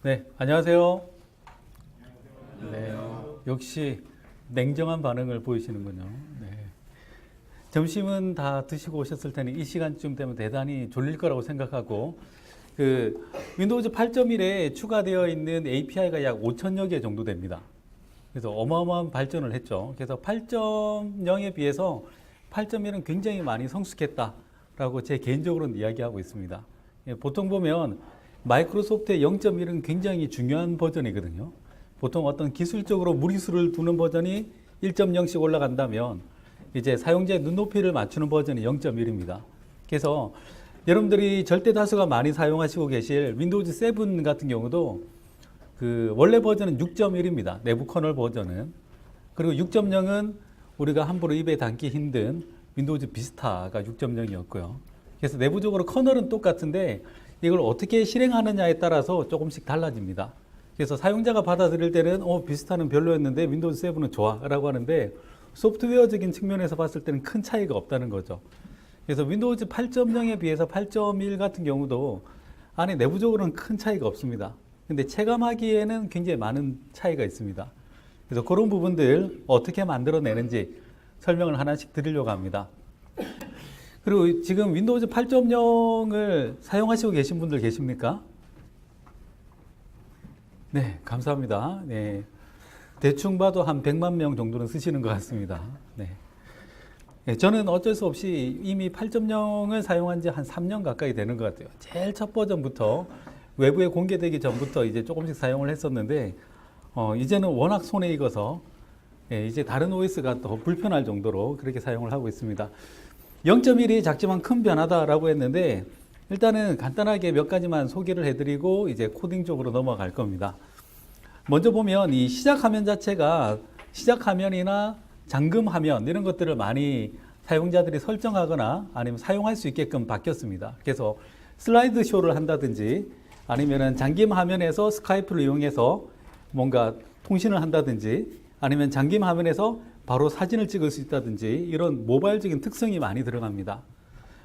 네, 안녕하세요. 네, 역시 냉정한 반응을 보이시는군요. 네. 점심은 다 드시고 오셨을 테니 이 시간쯤 되면 대단히 졸릴 거라고 생각하고 윈도우즈 8.1에 추가되어 있는 API가 약 5천여 개 정도 됩니다. 그래서 어마어마한 발전을 했죠. 그래서 8.0에 비해서 8.1은 굉장히 많이 성숙했다라고 제 개인적으로는 이야기하고 있습니다. 보통 보면 마이크로소프트의 0.1은 굉장히 중요한 버전이거든요. 보통 어떤 기술적으로 무리수를 두는 버전이 1.0씩 올라간다면 이제 사용자의 눈높이를 맞추는 버전이 0.1입니다. 그래서 여러분들이 절대 다수가 많이 사용하시고 계실 윈도우즈 7 같은 경우도 원래 버전은 6.1입니다. 내부 커널 버전은. 그리고 6.0은 우리가 함부로 입에 담기 힘든 윈도우즈 비스타가 6.0이었고요. 그래서 내부적으로 커널은 똑같은데 이걸 어떻게 실행하느냐에 따라서 조금씩 달라집니다. 그래서 사용자가 받아들일 때는 비스타는 별로였는데 윈도우즈 7은 좋아 라고 하는데 소프트웨어적인 측면에서 봤을 때는 큰 차이가 없다는 거죠. 그래서 윈도우즈 8.0에 비해서 8.1 같은 경우도 안에 내부적으로는 큰 차이가 없습니다. 근데 체감하기에는 굉장히 많은 차이가 있습니다. 그래서 그런 부분들 어떻게 만들어내는지 설명을 하나씩 드리려고 합니다. 그리고 지금 윈도우즈 8.0을 사용하시고 계신 분들 계십니까? 네, 감사합니다. 네. 대충 봐도 한 100만 명 정도는 쓰시는 것 같습니다. 네. 네, 저는 어쩔 수 없이 이미 8.0을 사용한 지 한 3년 가까이 되는 것 같아요. 제일 첫 버전부터 외부에 공개되기 전부터 이제 조금씩 사용을 했었는데, 이제는 워낙 손에 익어서, 이제 다른 OS가 더 불편할 정도로 그렇게 사용을 하고 있습니다. 0.1이 작지만 큰 변화다라고 했는데, 일단은 간단하게 몇 가지만 소개를 해드리고, 이제 코딩 쪽으로 넘어갈 겁니다. 먼저 보면 이 시작 화면 자체가 시작 화면이나 잠금 화면 이런 것들을 많이 사용자들이 설정하거나 아니면 사용할 수 있게끔 바뀌었습니다. 그래서 슬라이드 쇼를 한다든지 아니면은 잠김 화면에서 스카이프를 이용해서 뭔가 통신을 한다든지 아니면 잠김 화면에서 바로 사진을 찍을 수 있다든지 이런 모바일적인 특성이 많이 들어갑니다.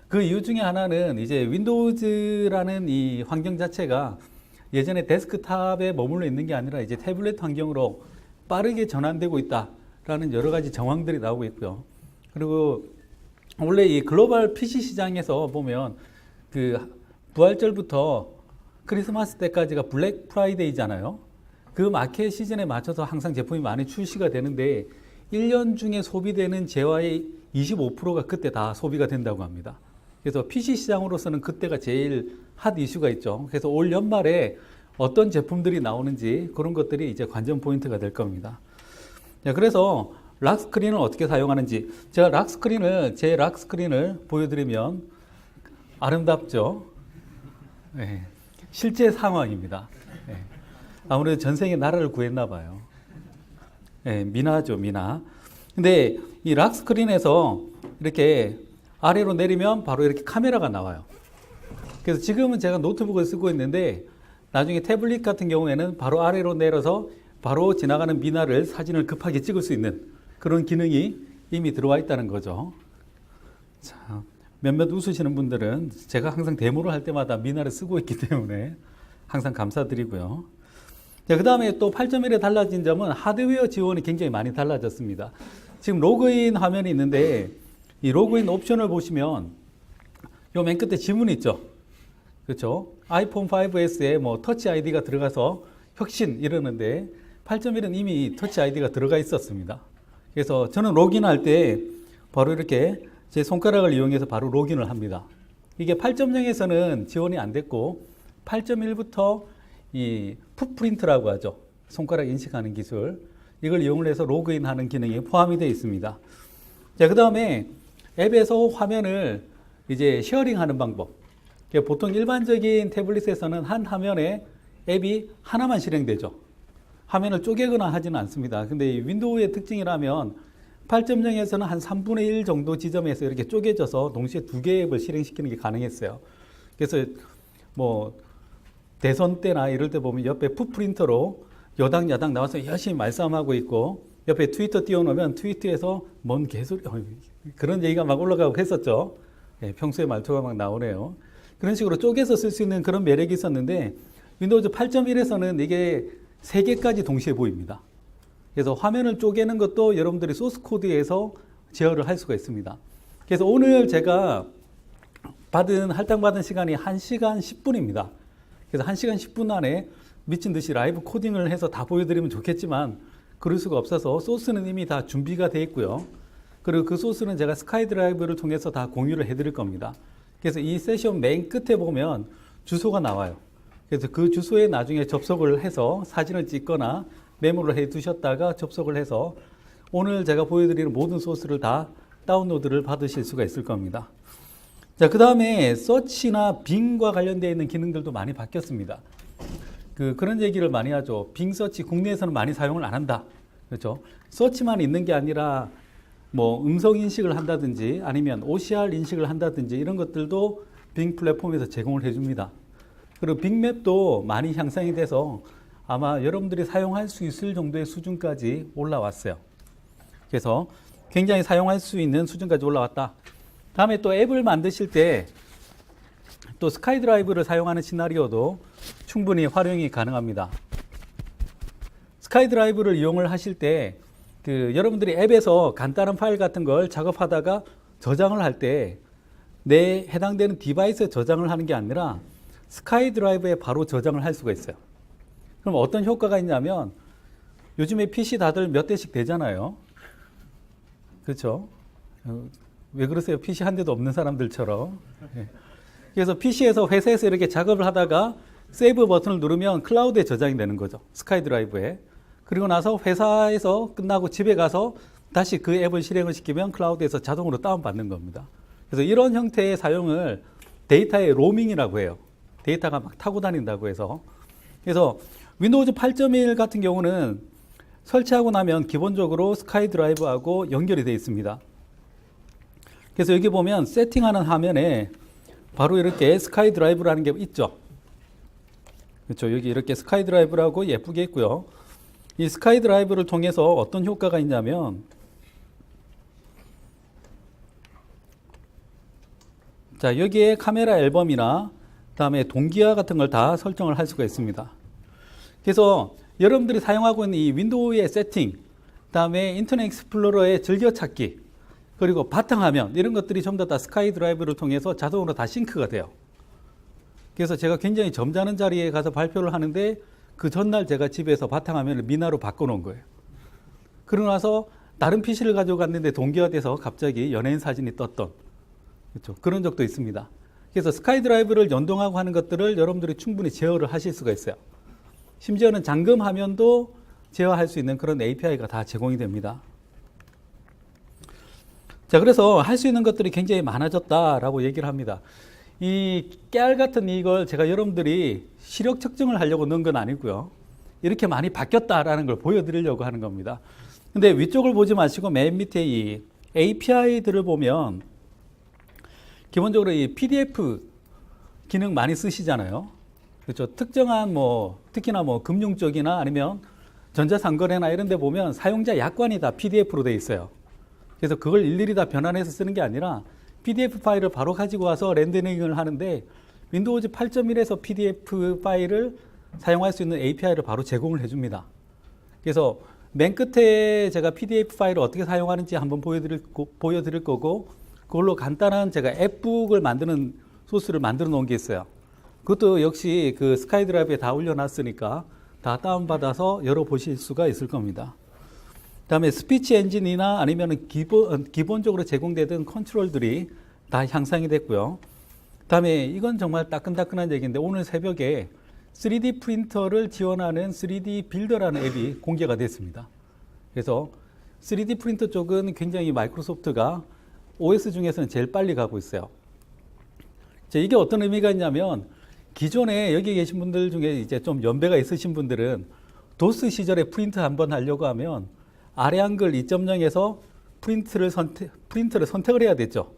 그 이유 중에 하나는 이제 윈도우즈라는 이 환경 자체가 예전에 데스크탑에 머물러 있는 게 아니라 이제 태블릿 환경으로 빠르게 전환되고 있다라는 여러 가지 정황들이 나오고 있고요. 그리고 원래 이 글로벌 PC 시장에서 보면 부활절부터 크리스마스 때까지가 블랙 프라이데이잖아요. 그 마켓 시즌에 맞춰서 항상 제품이 많이 출시가 되는데 1년 중에 소비되는 재화의 25%가 그때 다 소비가 된다고 합니다. 그래서 PC 시장으로서는 그때가 제일 핫 이슈가 있죠. 그래서 올 연말에 어떤 제품들이 나오는지 그런 것들이 이제 관전 포인트가 될 겁니다. 자, 그래서 락 스크린을 어떻게 사용하는지 제가 제 락 스크린을 보여드리면 아름답죠. 네. 실제 상황입니다. 네. 아무래도 전생에 나라를 구했나 봐요. 네, 미나죠, 미나. 근데 이 락 스크린에서 이렇게 아래로 내리면 바로 이렇게 카메라가 나와요. 그래서 지금은 제가 노트북을 쓰고 있는데 나중에 태블릿 같은 경우에는 바로 아래로 내려서 바로 지나가는 미나를 사진을 급하게 찍을 수 있는 그런 기능이 이미 들어와 있다는 거죠. 자, 몇몇 웃으시는 분들은 제가 항상 데모를 할 때마다 미나를 쓰고 있기 때문에 항상 감사드리고요. 그 다음에 또 8.1에 달라진 점은 하드웨어 지원이 굉장히 많이 달라졌습니다. 지금 로그인 화면이 있는데 이 로그인 옵션을 보시면 요 맨 끝에 지문이 있죠. 그렇죠? 아이폰 5S에 뭐 터치 아이디가 들어가서 혁신 이러는데 8.1은 이미 터치 아이디가 들어가 있었습니다. 그래서 저는 로그인할 때 바로 이렇게 제 손가락을 이용해서 바로 로그인을 합니다. 이게 8.0에서는 지원이 안 됐고 8.1부터 이 풋프린트라고 하죠. 손가락 인식하는 기술. 이걸 이용을 해서 로그인하는 기능이 포함이 되어 있습니다. 자, 그 다음에 앱에서 화면을 이제 쉐어링하는 방법. 보통 일반적인 태블릿에서는 한 화면에 앱이 하나만 실행되죠. 화면을 쪼개거나 하지는 않습니다. 근데 이 윈도우의 특징이라면 8.0에서는 한 3분의 1 정도 지점에서 이렇게 쪼개져서 동시에 두 개의 앱을 실행시키는 게 가능했어요. 그래서 뭐 대선 때나 이럴 때 보면 옆에 풋프린터로 여당 야당 나와서 열심히 말싸움하고 있고 옆에 트위터 띄워놓으면 트위터에서 뭔 개소리 그런 얘기가 막 올라가고 했었죠. 네, 평소에 말투가 막 나오네요. 그런 식으로 쪼개서 쓸 수 있는 그런 매력이 있었는데 윈도우즈 8.1에서는 이게 3개까지 동시에 보입니다. 그래서 화면을 쪼개는 것도 여러분들이 소스 코드에서 제어를 할 수가 있습니다. 그래서 오늘 제가 할당받은 시간이 1시간 10분입니다. 그래서 1시간 10분 안에 미친 듯이 라이브 코딩을 해서 다 보여드리면 좋겠지만 그럴 수가 없어서 소스는 이미 다 준비가 되어 있고요. 그리고 그 소스는 제가 스카이드라이브를 통해서 다 공유를 해드릴 겁니다. 그래서 이 세션 맨 끝에 보면 주소가 나와요. 그래서 그 주소에 나중에 접속을 해서 사진을 찍거나 메모를 해 두셨다가 접속을 해서 오늘 제가 보여드리는 모든 소스를 다 다운로드를 받으실 수가 있을 겁니다. 자, 그 다음에 서치나 빙과 관련되어 있는 기능들도 많이 바뀌었습니다. 그런 얘기를 많이 하죠. 빙 서치 국내에서는 많이 사용을 안 한다. 그렇죠? 서치만 있는 게 아니라 뭐 음성 인식을 한다든지 아니면 OCR 인식을 한다든지 이런 것들도 빙 플랫폼에서 제공을 해줍니다. 그리고 빙맵도 많이 향상이 돼서 아마 여러분들이 사용할 수 있을 정도의 수준까지 올라왔어요. 그래서 굉장히 사용할 수 있는 수준까지 올라왔다. 다음에 또 앱을 만드실 때 또 스카이드라이브를 사용하는 시나리오도 충분히 활용이 가능합니다. 스카이드라이브를 이용을 하실 때 여러분들이 앱에서 간단한 파일 같은 걸 작업하다가 저장을 할 때 내 해당되는 디바이스에 저장을 하는 게 아니라 스카이드라이브에 바로 저장을 할 수가 있어요. 그럼 어떤 효과가 있냐면 요즘에 PC 다들 몇 대씩 되잖아요. 그렇죠? 왜 그러세요? PC 한 대도 없는 사람들처럼. 그래서 PC에서 회사에서 이렇게 작업을 하다가 세이브 버튼을 누르면 클라우드에 저장이 되는 거죠. 스카이드라이브에. 그리고 나서 회사에서 끝나고 집에 가서 다시 그 앱을 실행을 시키면 클라우드에서 자동으로 다운받는 겁니다. 그래서 이런 형태의 사용을 데이터의 로밍이라고 해요. 데이터가 막 타고 다닌다고 해서. 그래서 윈도우즈 8.1 같은 경우는 설치하고 나면 기본적으로 스카이드라이브하고 연결이 되어 있습니다. 그래서 여기 보면 세팅하는 화면에 바로 이렇게 스카이드라이브라는 게 있죠. 그렇죠. 여기 이렇게 스카이드라이브라고 예쁘게 있고요. 이 스카이드라이브를 통해서 어떤 효과가 있냐면 자, 여기에 카메라 앨범이나 그다음에 동기화 같은 걸 다 설정을 할 수가 있습니다. 그래서 여러분들이 사용하고 있는 이 윈도우의 세팅, 그다음에 인터넷 익스플로러의 즐겨찾기, 그리고 바탕화면 이런 것들이 전부 다 스카이드라이브를 통해서 자동으로 다 싱크가 돼요. 그래서 제가 굉장히 점잖은 자리에 가서 발표를 하는데 그 전날 제가 집에서 바탕화면을 미나로 바꿔놓은 거예요. 그러고 나서 다른 PC를 가지고 갔는데 동기화돼서 갑자기 연예인 사진이 떴던 그렇죠. 그런 적도 있습니다. 그래서 스카이드라이브를 연동하고 하는 것들을 여러분들이 충분히 제어를 하실 수가 있어요. 심지어는 잠금 화면도 제어할 수 있는 그런 API가 다 제공이 됩니다. 자, 그래서 할 수 있는 것들이 굉장히 많아졌다라고 얘기를 합니다. 이 깨알 같은 이걸 제가 여러분들이 시력 측정을 하려고 넣은 건 아니고요. 이렇게 많이 바뀌었다라는 걸 보여드리려고 하는 겁니다. 근데 위쪽을 보지 마시고 맨 밑에 이 API들을 보면 기본적으로 이 PDF 기능 많이 쓰시잖아요. 그렇죠. 특정한 특히나 금융 쪽이나 아니면 전자상거래나 이런 데 보면 사용자 약관이 다 PDF로 돼 있어요. 그래서 그걸 일일이 다 변환해서 쓰는 게 아니라 PDF 파일을 바로 가지고 와서 렌더링을 하는데 윈도우즈 8.1에서 PDF 파일을 사용할 수 있는 API를 바로 제공을 해줍니다. 그래서 맨 끝에 제가 PDF 파일을 어떻게 사용하는지 한번 보여드릴 거고 그걸로 간단한 제가 앱북을 만드는 소스를 만들어 놓은 게 있어요. 그것도 역시 그 스카이드라이브에 다 올려놨으니까 다 다운받아서 열어보실 수가 있을 겁니다. 다음에 스피치 엔진이나 아니면 기본적으로 제공되던 컨트롤들이 다 향상이 됐고요. 다음에 이건 정말 따끈따끈한 얘기인데 오늘 새벽에 3D 프린터를 지원하는 3D 빌더라는 앱이 공개가 됐습니다. 그래서 3D 프린터 쪽은 굉장히 마이크로소프트가 OS 중에서는 제일 빨리 가고 있어요. 이게 어떤 의미가 있냐면 기존에 여기 계신 분들 중에 이제 좀 연배가 있으신 분들은 도스 시절에 프린트 한번 하려고 하면 아래 한글 2.0에서 프린트를 선택을 해야 됐죠.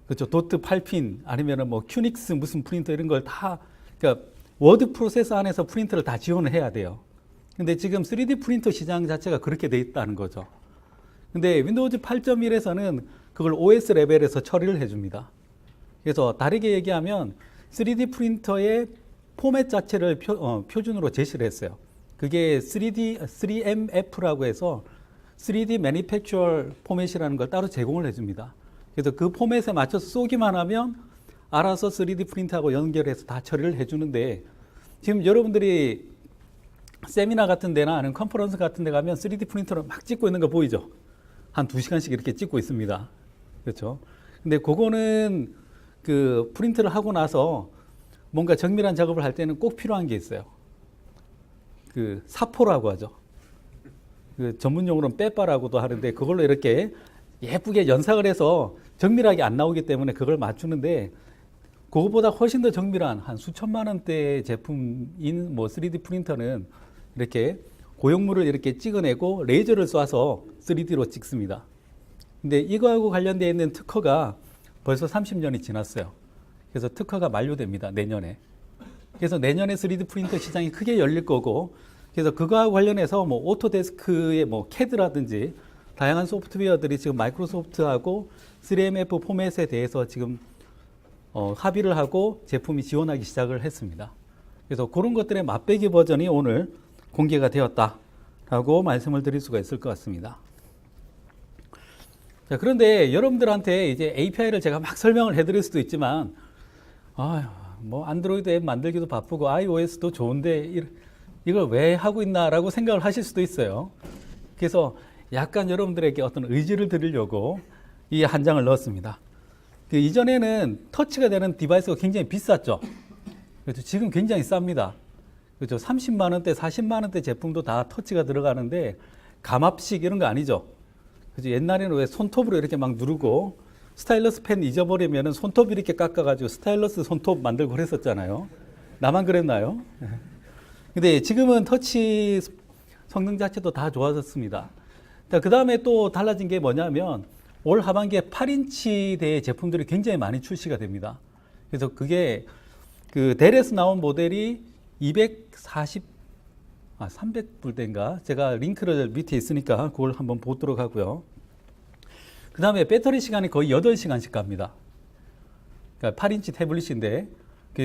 그렇죠. 도트 8핀 아니면 큐닉스 무슨 프린터 이런 걸 다 그러니까 워드 프로세서 안에서 프린터를 다 지원을 해야 돼요. 근데 지금 3D 프린터 시장 자체가 그렇게 돼 있다는 거죠. 근데 윈도우즈 8.1에서는 그걸 OS 레벨에서 처리를 해줍니다. 그래서 다르게 얘기하면 3D 프린터의 포맷 자체를 표준으로 제시를 했어요. 그게 3MF라고 해서 3D Manufacturer 포맷이라는 걸 따로 제공을 해줍니다. 그래서 그 포맷에 맞춰서 쏘기만 하면 알아서 3D 프린트하고 연결해서 다 처리를 해주는데, 지금 여러분들이 세미나 같은 데나 아니면 컨퍼런스 같은 데 가면 3D 프린터로 막 찍고 있는 거 보이죠? 한 2시간씩 이렇게 찍고 있습니다. 그렇죠? 근데 그거는 그 프린트를 하고 나서 뭔가 정밀한 작업을 할 때는 꼭 필요한 게 있어요. 그 사포라고 하죠. 그 전문 용어로는 빼빠라고도 하는데, 그걸로 이렇게 예쁘게 연상을 해서 정밀하게 안 나오기 때문에 그걸 맞추는데, 그거보다 훨씬 더 정밀한 한 수천만 원대의 제품인 뭐 3D 프린터는 이렇게 고형물을 이렇게 찍어내고 레이저를 쏴서 3D로 찍습니다. 근데 이거하고 관련되어 있는 특허가 벌써 30년이 지났어요. 그래서 특허가 만료됩니다. 내년에. 그래서 내년에 3D 프린터 시장이 크게 열릴 거고, 그래서 그거하고 관련해서 뭐 오토데스크의 뭐 CAD라든지 다양한 소프트웨어들이 지금 마이크로소프트하고 3MF 포맷에 대해서 지금 합의를 하고 제품이 지원하기 시작을 했습니다. 그래서 그런 것들의 맛배기 버전이 오늘 공개가 되었다라고 말씀을 드릴 수가 있을 것 같습니다. 자, 그런데 여러분들한테 이제 API를 제가 막 설명을 해드릴 수도 있지만, 뭐 안드로이드 앱 만들기도 바쁘고 iOS도 좋은데 이걸 왜 하고 있나라고 생각을 하실 수도 있어요. 그래서 약간 여러분들에게 어떤 의지를 드리려고 이 한 장을 넣었습니다. 그 이전에는 터치가 되는 디바이스가 굉장히 비쌌죠. 그렇죠. 지금 굉장히 쌉니다. 그렇죠. 30만 원대, 40만 원대 제품도 다 터치가 들어가는데 감압식 이런 거 아니죠. 그렇죠. 옛날에는 왜 손톱으로 이렇게 막 누르고 스타일러스 펜 잊어버리면 손톱 이렇게 깎아가지고 스타일러스 손톱 만들고 그랬었잖아요. 나만 그랬나요? 근데 지금은 터치 성능 자체도 다 좋아졌습니다. 그 다음에 또 달라진 게 뭐냐면 올 하반기에 8인치대의 제품들이 굉장히 많이 출시가 됩니다. 그래서 그게 그 델에서 나온 모델이 300불대인가? 제가 링크를 밑에 있으니까 그걸 한번 보도록 하고요. 그 다음에 배터리 시간이 거의 8시간씩 갑니다. 그러니까 8인치 태블릿인데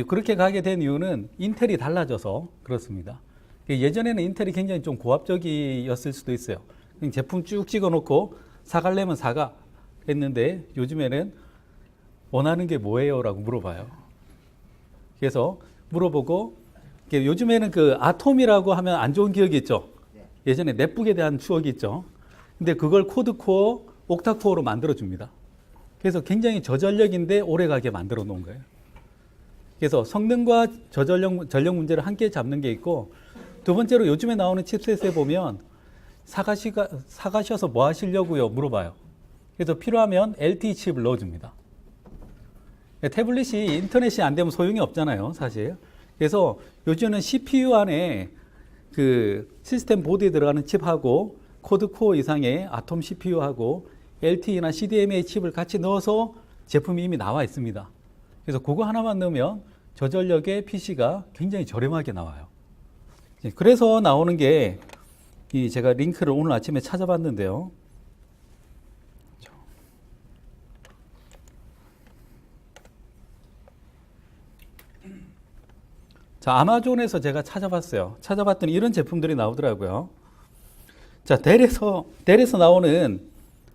그렇게 가게 된 이유는 인텔이 달라져서 그렇습니다. 예전에는 인텔이 굉장히 좀 고압적이었을 수도 있어요. 제품 쭉 찍어놓고 사갈래면 사가 했는데 요즘에는 원하는 게 뭐예요? 라고 물어봐요. 그래서 물어보고 요즘에는 그 아톰이라고 하면 안 좋은 기억이 있죠. 예전에 넷북에 대한 추억이 있죠. 근데 그걸 코드코어, 옥타코어로 만들어줍니다. 그래서 굉장히 저전력인데 오래가게 만들어 놓은 거예요. 그래서 성능과 전력 문제를 함께 잡는 게 있고, 두 번째로 요즘에 나오는 칩셋에 보면 사가셔서 뭐 하시려고요? 물어봐요. 그래서 필요하면 LTE 칩을 넣어줍니다. 태블릿이 인터넷이 안 되면 소용이 없잖아요, 사실. 그래서 요즘은 CPU 안에 그 시스템 보드에 들어가는 칩하고 코드코어 이상의 아톰 CPU하고 LTE나 CDMA 칩을 같이 넣어서 제품이 이미 나와 있습니다. 그래서 그거 하나만 넣으면 저전력의 PC가 굉장히 저렴하게 나와요. 그래서 나오는 게 제가 링크를 오늘 아침에 찾아봤는데요. 자, 아마존에서 제가 찾아봤어요. 찾아봤더니 이런 제품들이 나오더라고요. 자, 델에서 나오는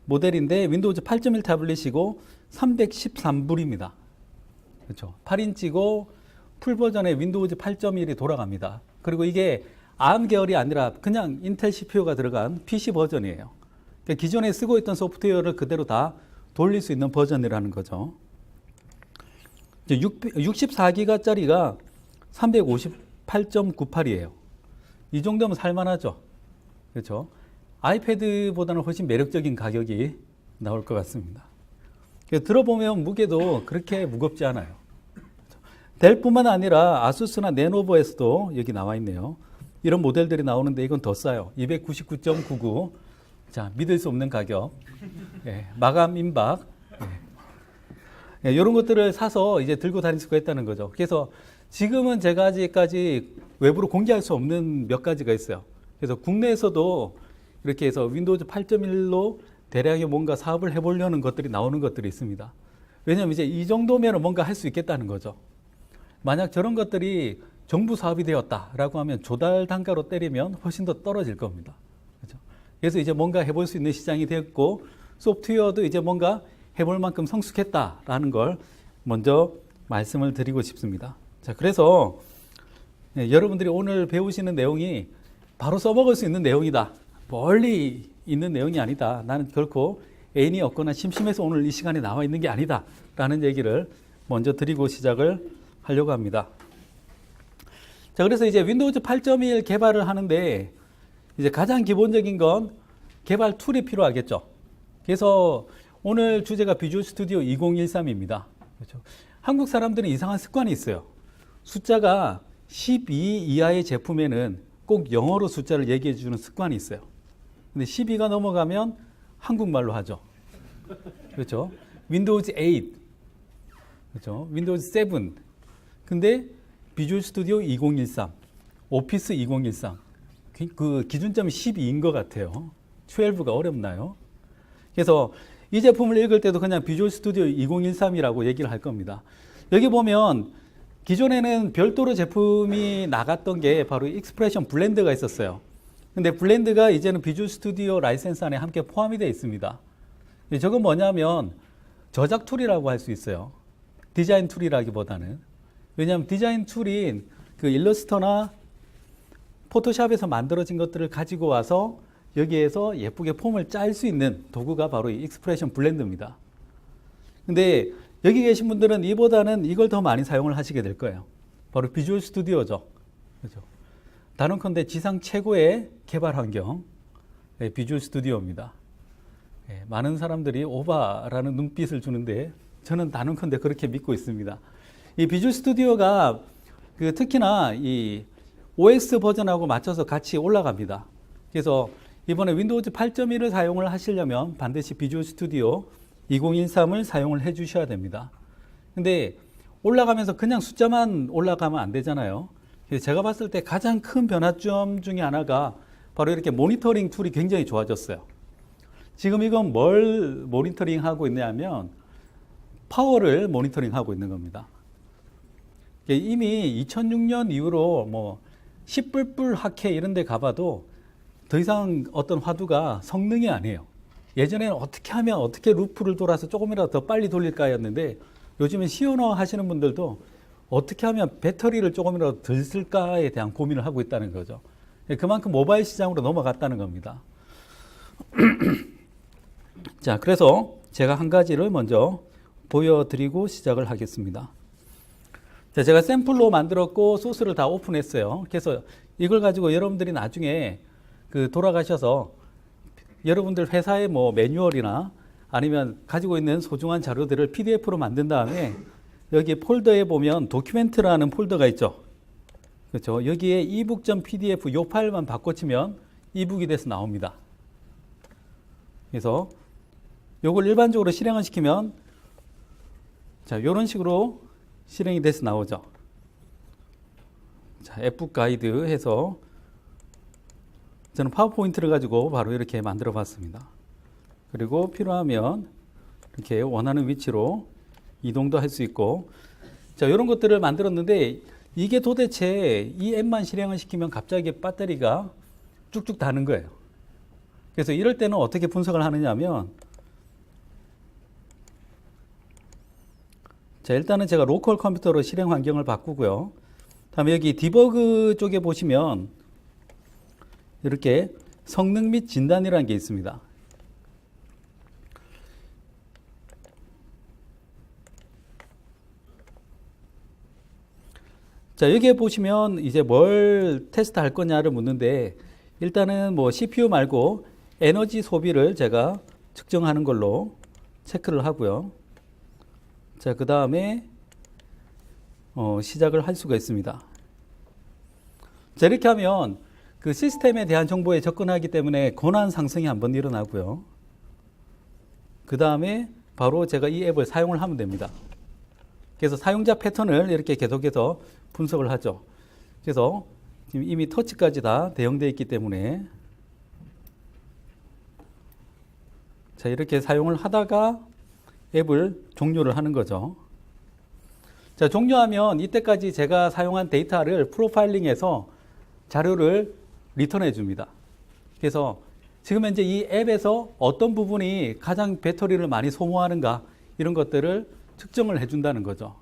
모델인데 윈도우즈 8.1 태블릿이고 313불입니다. 그렇죠. 8인치고 풀 버전의 윈도우즈 8.1이 돌아갑니다. 그리고 이게 ARM 계열이 아니라 그냥 인텔 CPU가 들어간 PC 버전이에요. 그러니까 기존에 쓰고 있던 소프트웨어를 그대로 다 돌릴 수 있는 버전이라는 거죠. 64기가짜리가 358.98이에요. 이 정도면 살만하죠. 그렇죠. 아이패드보다는 훨씬 매력적인 가격이 나올 것 같습니다. 들어보면 무게도 그렇게 무겁지 않아요. 델뿐만 아니라 아수스나 레노버에서도 여기 나와 있네요. 이런 모델들이 나오는데 이건 더 싸요. 299.99. 자, 믿을 수 없는 가격. 예, 마감 임박. 예, 이런 것들을 사서 이제 들고 다닐 수가 있다는 거죠. 그래서 지금은 제가 아직까지 외부로 공개할 수 없는 몇 가지가 있어요. 그래서 국내에서도 이렇게 해서 윈도우즈 8.1로 대량의 뭔가 사업을 해보려는 것들이 나오는 것들이 있습니다. 왜냐하면 이제 이 정도면 뭔가 할 수 있겠다는 거죠. 만약 저런 것들이 정부 사업이 되었다라고 하면 조달 단가로 때리면 훨씬 더 떨어질 겁니다. 그렇죠? 그래서 이제 뭔가 해볼 수 있는 시장이 됐고 소프트웨어도 이제 뭔가 해볼 만큼 성숙했다라는 걸 먼저 말씀을 드리고 싶습니다. 자, 그래서 여러분들이 오늘 배우시는 내용이 바로 써먹을 수 있는 내용이다. 멀리 있는 내용이 아니다. 나는 결코 애인이 없거나 심심해서 오늘 이 시간에 나와 있는 게 아니다. 라는 얘기를 먼저 드리고 시작을 하려고 합니다. 자, 그래서 이제 윈도우즈 8.1 개발을 하는데 이제 가장 기본적인 건 개발 툴이 필요하겠죠. 그래서 오늘 주제가 비주얼 스튜디오 2013입니다. 그렇죠? 한국 사람들은 이상한 습관이 있어요. 숫자가 12 이하의 제품에는 꼭 영어로 숫자를 얘기해 주는 습관이 있어요. 근데 12가 넘어가면 한국말로 하죠. 그렇죠? 윈도우즈 8, 그렇죠? 윈도우즈 7. 근데 비주얼 스튜디오 2013, 오피스 2013. 그 기준점이 12인 것 같아요. 12가 어렵나요? 그래서 이 제품을 읽을 때도 그냥 비주얼 스튜디오 2013이라고 얘기를 할 겁니다. 여기 보면 기존에는 별도로 제품이 나갔던 게 바로 익스프레션 블렌드가 있었어요. 근데 블렌드가 이제는 비주얼 스튜디오 라이센스 안에 함께 포함이 되어 있습니다. 저건 뭐냐면 저작 툴이라고 할 수 있어요. 디자인 툴이라기보다는. 왜냐하면 디자인 툴인 그 일러스터나 포토샵에서 만들어진 것들을 가지고 와서 여기에서 예쁘게 폼을 짤 수 있는 도구가 바로 이 익스프레션 블렌드입니다. 근데 여기 계신 분들은 이보다는 이걸 더 많이 사용을 하시게 될 거예요. 바로 비주얼 스튜디오죠. 그렇죠? 단언컨대 지상 최고의 개발 환경, 비주얼 스튜디오입니다. 많은 사람들이 오바라는 눈빛을 주는데 저는 단언컨대 그렇게 믿고 있습니다. 이 비주얼 스튜디오가 특히나 이 OS 버전하고 맞춰서 같이 올라갑니다. 그래서 이번에 윈도우즈 8.1을 사용을 하시려면 반드시 비주얼 스튜디오 2013을 사용을 해 주셔야 됩니다. 근데 올라가면서 그냥 숫자만 올라가면 안 되잖아요. 그래서 제가 봤을 때 가장 큰 변화점 중에 하나가 바로 이렇게 모니터링 툴이 굉장히 좋아졌어요. 지금 이건 뭘 모니터링 하고 있냐면 파워를 모니터링 하고 있는 겁니다. 이미 2006년 이후로 뭐 10불불 하케 이런 데 가봐도 더 이상 어떤 화두가 성능이 아니에요. 예전에는 어떻게 하면 어떻게 루프를 돌아서 조금이라도 더 빨리 돌릴까였는데 요즘엔 시연어 하시는 분들도 어떻게 하면 배터리를 조금이라도 덜 쓸까에 대한 고민을 하고 있다는 거죠. 그만큼 모바일 시장으로 넘어갔다는 겁니다. 자, 그래서 제가 한 가지를 먼저 보여드리고 시작을 하겠습니다. 자, 제가 샘플로 만들었고 소스를 다 오픈했어요. 그래서 이걸 가지고 여러분들이 나중에 돌아가셔서 여러분들 회사의 뭐 매뉴얼이나 아니면 가지고 있는 소중한 자료들을 PDF로 만든 다음에 여기 폴더에 보면 도큐멘트라는 폴더가 있죠. 그렇죠. 여기에 ebook.pdf 요 파일만 바꿔치면 이북이 돼서 나옵니다. 그래서 요걸 일반적으로 실행을 시키면 자, 요런 식으로 실행이 돼서 나오죠. 자, 앱북 가이드 해서 저는 파워포인트를 가지고 바로 이렇게 만들어 봤습니다. 그리고 필요하면 이렇게 원하는 위치로 이동도 할 수 있고, 자, 이런 것들을 만들었는데 이게 도대체 이 앱만 실행을 시키면 갑자기 배터리가 쭉쭉 다는 거예요. 그래서 이럴 때는 어떻게 분석을 하느냐 하면, 자, 일단은 제가 로컬 컴퓨터로 실행 환경을 바꾸고요. 다음에 여기 디버그 쪽에 보시면 이렇게 성능 및 진단이라는 게 있습니다. 자, 여기에 보시면 이제 뭘 테스트 할 거냐를 묻는데 일단은 뭐 CPU 말고 에너지 소비를 제가 측정하는 걸로 체크를 하고요. 자, 그 다음에 시작을 할 수가 있습니다. 자, 이렇게 하면 그 시스템에 대한 정보에 접근하기 때문에 권한 상승이 한번 일어나고요. 그 다음에 바로 제가 이 앱을 사용을 하면 됩니다. 그래서 사용자 패턴을 이렇게 계속해서 분석을 하죠. 그래서 지금 이미 터치까지 다 대응되어 있기 때문에 자, 이렇게 사용을 하다가 앱을 종료를 하는 거죠. 자, 종료하면 이때까지 제가 사용한 데이터를 프로파일링해서 자료를 리턴해 줍니다. 그래서 지금 현재 이 앱에서 어떤 부분이 가장 배터리를 많이 소모하는가 이런 것들을 측정을 해준다는 거죠.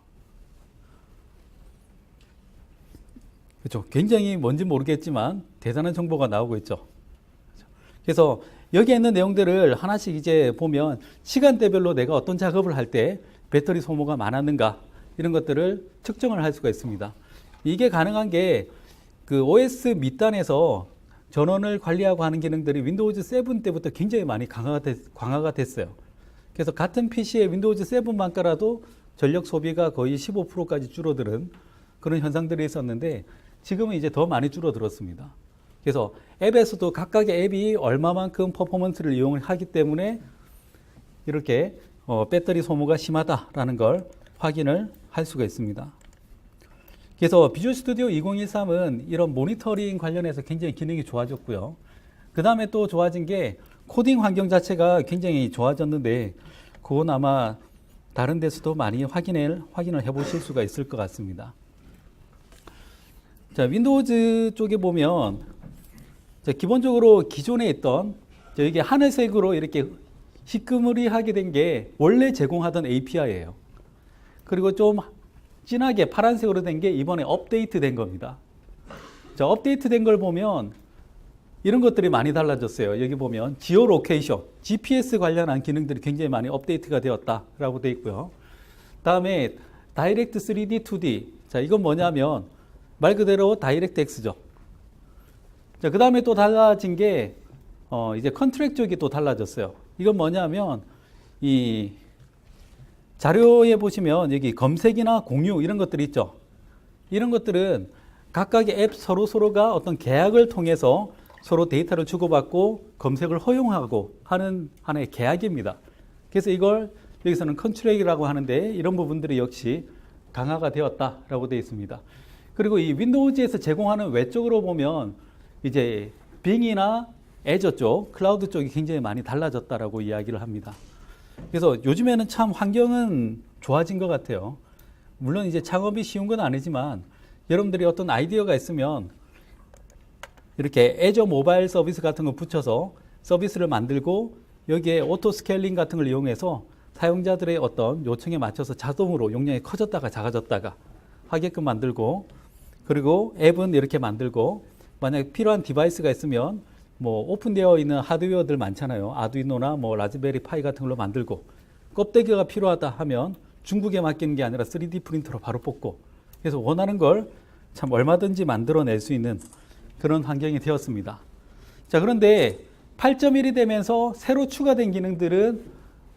그렇죠. 굉장히 뭔지 모르겠지만 대단한 정보가 나오고 있죠. 그래서 여기에 있는 내용들을 하나씩 이제 보면 시간대별로 내가 어떤 작업을 할 때 배터리 소모가 많았는가 이런 것들을 측정을 할 수가 있습니다. 이게 가능한 게 그 OS 밑단에서 전원을 관리하고 하는 기능들이 윈도우즈 7 때부터 굉장히 많이 강화가 됐어요. 그래서 같은 PC에 윈도우즈 7만 깔아도 전력 소비가 거의 15%까지 줄어드는 그런 현상들이 있었는데 지금은 이제 더 많이 줄어들었습니다. 그래서 앱에서도 각각의 앱이 얼마만큼 퍼포먼스를 이용을 하기 때문에 이렇게 배터리 소모가 심하다라는 걸 확인을 할 수가 있습니다. 그래서 비주얼 스튜디오 2013은 이런 모니터링 관련해서 굉장히 기능이 좋아졌고요. 그 다음에 또 좋아진 게 코딩 환경 자체가 굉장히 좋아졌는데 그건 아마 다른 데서도 많이 확인을 해보실 수가 있을 것 같습니다. 자, 윈도우즈 쪽에 보면 자, 기본적으로 기존에 있던 이게 하늘색으로 이렇게 희끄무리하게 된 게 원래 제공하던 API예요. 그리고 좀 진하게 파란색으로 된 게 이번에 업데이트 된 겁니다. 자, 업데이트 된 걸 보면 이런 것들이 많이 달라졌어요. 여기 보면 지오 로케이션, GPS 관련한 기능들이 굉장히 많이 업데이트가 되었다라고 되어 있고요. 다음에 다이렉트 3D, 2D. 자, 이건 뭐냐면 말 그대로 다이렉트 X죠. 자, 그 다음에 또 달라진 게 이제 컨트랙 쪽이 또 달라졌어요. 이건 뭐냐면 이 자료에 보시면 여기 검색이나 공유 이런 것들이 있죠. 이런 것들은 각각의 앱 서로가 어떤 계약을 통해서 서로 데이터를 주고받고 검색을 허용하고 하는 하나의 계약입니다. 그래서 이걸 여기서는 컨트랙이라고 하는데 이런 부분들이 역시 강화가 되었다라고 되어 있습니다. 그리고 이 윈도우즈에서 제공하는 외적으로 보면 이제 빙이나 애저 쪽, 클라우드 쪽이 굉장히 많이 달라졌다라고 이야기를 합니다. 그래서 요즘에는 참 환경은 좋아진 것 같아요. 물론 이제 창업이 쉬운 건 아니지만 여러분들이 어떤 아이디어가 있으면 이렇게 애저 모바일 서비스 같은 거 붙여서 서비스를 만들고 여기에 오토 스케일링 같은 걸 이용해서 사용자들의 어떤 요청에 맞춰서 자동으로 용량이 커졌다가 작아졌다가 하게끔 만들고 그리고 앱은 이렇게 만들고 만약에 필요한 디바이스가 있으면 뭐 오픈되어 있는 하드웨어들 많잖아요. 아두이노나 뭐 라즈베리 파이 같은 걸로 만들고 껍데기가 필요하다 하면 중국에 맡기는 게 아니라 3D 프린터로 바로 뽑고 그래서 원하는 걸 참 얼마든지 만들어낼 수 있는 그런 환경이 되었습니다. 자, 그런데 8.1이 되면서 새로 추가된 기능들은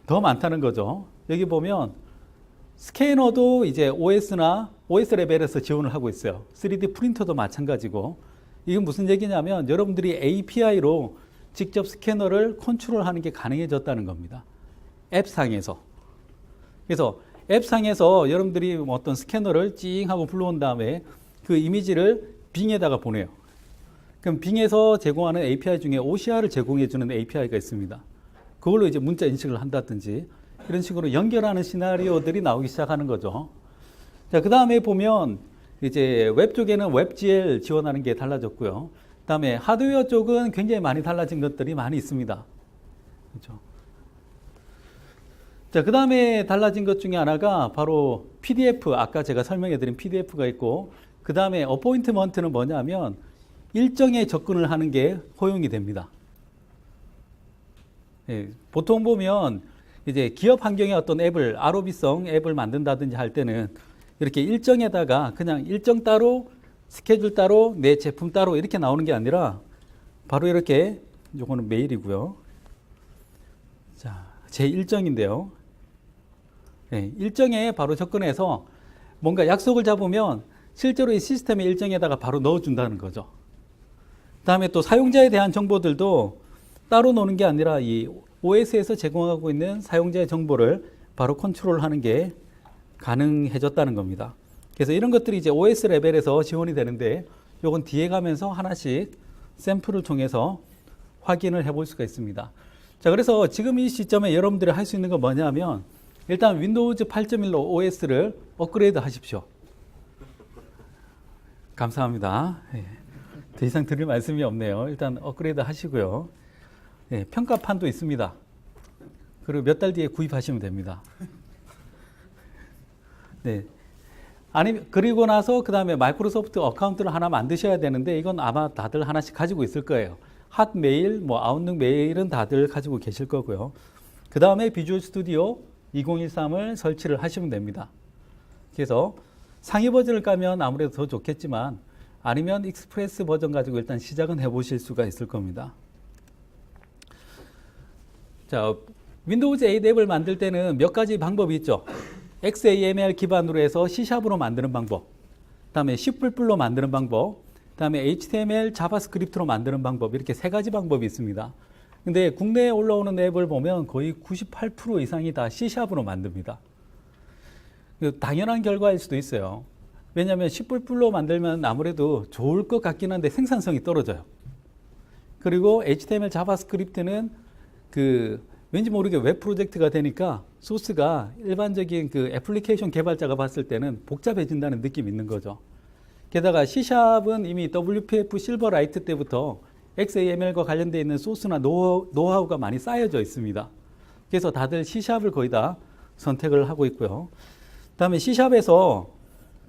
더 많다는 거죠. 여기 보면 스캐너도 이제 OS나 OS 레벨에서 지원을 하고 있어요. 3D 프린터도 마찬가지고 이건 무슨 얘기냐면 여러분들이 API로 직접 스캐너를 컨트롤하는 게 가능해졌다는 겁니다. 앱상에서. 그래서 앱상에서 여러분들이 어떤 스캐너를 찡 하고 불러온 다음에 그 이미지를 빙에다가 보내요. 그럼 빙에서 제공하는 API 중에 OCR을 제공해주는 API가 있습니다. 그걸로 이제 문자 인식을 한다든지 이런 식으로 연결하는 시나리오들이 나오기 시작하는 거죠. 자, 그 다음에 보면 이제 웹 쪽에는 WebGL 지원하는 게 달라졌고요. 그 다음에 하드웨어 쪽은 굉장히 많이 달라진 것들이 많이 있습니다. 그렇죠. 자, 그 다음에 달라진 것 중에 하나가 바로 PDF, 아까 제가 설명해 드린 PDF가 있고, 그 다음에 어포인트먼트는 뭐냐면 일정에 접근을 하는 게 허용이 됩니다. 예, 보통 보면 이제 기업 환경의 어떤 앱을, ROB성 앱을 만든다든지 할 때는 이렇게 일정에다가 그냥 일정 따로, 스케줄 따로, 내 제품 따로 이렇게 나오는 게 아니라 바로 이렇게, 요거는 메일이고요. 자, 제 일정인데요. 네, 일정에 바로 접근해서 뭔가 약속을 잡으면 실제로 이 시스템의 일정에다가 바로 넣어준다는 거죠. 그 다음에 또 사용자에 대한 정보들도 따로 노는 게 아니라 이 OS에서 제공하고 있는 사용자의 정보를 바로 컨트롤하는 게 가능해졌다는 겁니다. 그래서 이런 것들이 이제 OS 레벨에서 지원이 되는데 요건 뒤에 가면서 하나씩 샘플을 통해서 확인을 해볼 수가 있습니다. 자, 그래서 지금 이 시점에 여러분들이 할 수 있는 건 뭐냐면 일단 윈도우즈 8.1로 OS를 업그레이드 하십시오. 감사합니다. 예. 더 이상 드릴 말씀이 없네요. 일단 업그레이드 하시고요. 예, 평가판도 있습니다. 그리고 몇 달 뒤에 구입하시면 됩니다. 네. 아니, 그리고 나서 그 다음에 마이크로소프트 어카운트를 하나 만드셔야 되는데 이건 아마 다들 하나씩 가지고 있을 거예요. 핫메일, 뭐 아웃룩 메일은 다들 가지고 계실 거고요. 그 다음에 비주얼 스튜디오 2013을 설치를 하시면 됩니다. 그래서 상위 버전을 까면 아무래도 더 좋겠지만 아니면 익스프레스 버전 가지고 일단 시작은 해보실 수가 있을 겁니다. 자, 윈도우즈 8 앱을 만들 때는 몇 가지 방법이 있죠. XAML 기반으로 해서 C샵으로 만드는 방법, 그 다음에 C++로 만드는 방법, 그 다음에 HTML, 자바스크립트로 만드는 방법, 이렇게 세 가지 방법이 있습니다. 근데 국내에 올라오는 앱을 보면 거의 98% 이상이 다 C샵으로 만듭니다. 당연한 결과일 수도 있어요. 왜냐하면 C++로 만들면 아무래도 좋을 것 같긴 한데 생산성이 떨어져요. 그리고 HTML, 자바스크립트는 왠지 모르게 웹 프로젝트가 되니까 소스가 일반적인 애플리케이션 개발자가 봤을 때는 복잡해진다는 느낌이 있는 거죠. 게다가 C샵은 이미 WPF 실버라이트 때부터 XAML과 관련되어 있는 소스나 노하우가 많이 쌓여져 있습니다. 그래서 다들 C샵을 거의 다 선택을 하고 있고요. 그 다음에 C샵에서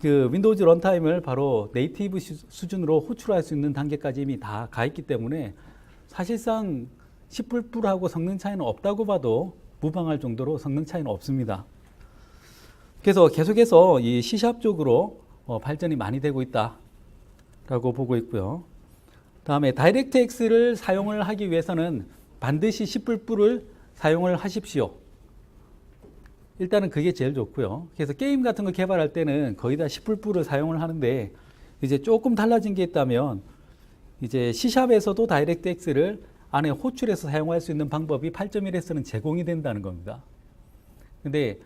윈도우즈 런타임을 바로 네이티브 수준으로 호출할 수 있는 단계까지 이미 다 가 있기 때문에 사실상 C++하고 성능 차이는 없다고 봐도 무방할 정도로 성능 차이는 없습니다. 그래서 계속해서 이 C샵 쪽으로 발전이 많이 되고 있다라고 보고 있고요. 다음에 다이렉트X를 사용을 하기 위해서는 반드시 C++를 사용을 하십시오. 일단은 그게 제일 좋고요. 그래서 게임 같은 거 개발할 때는 거의 다 C++를 사용을 하는데 이제 조금 달라진 게 있다면 이제 C샵에서도 다이렉트X를 안에 호출해서 사용할 수 있는 방법이 8.1에서는 제공이 된다는 겁니다. 근데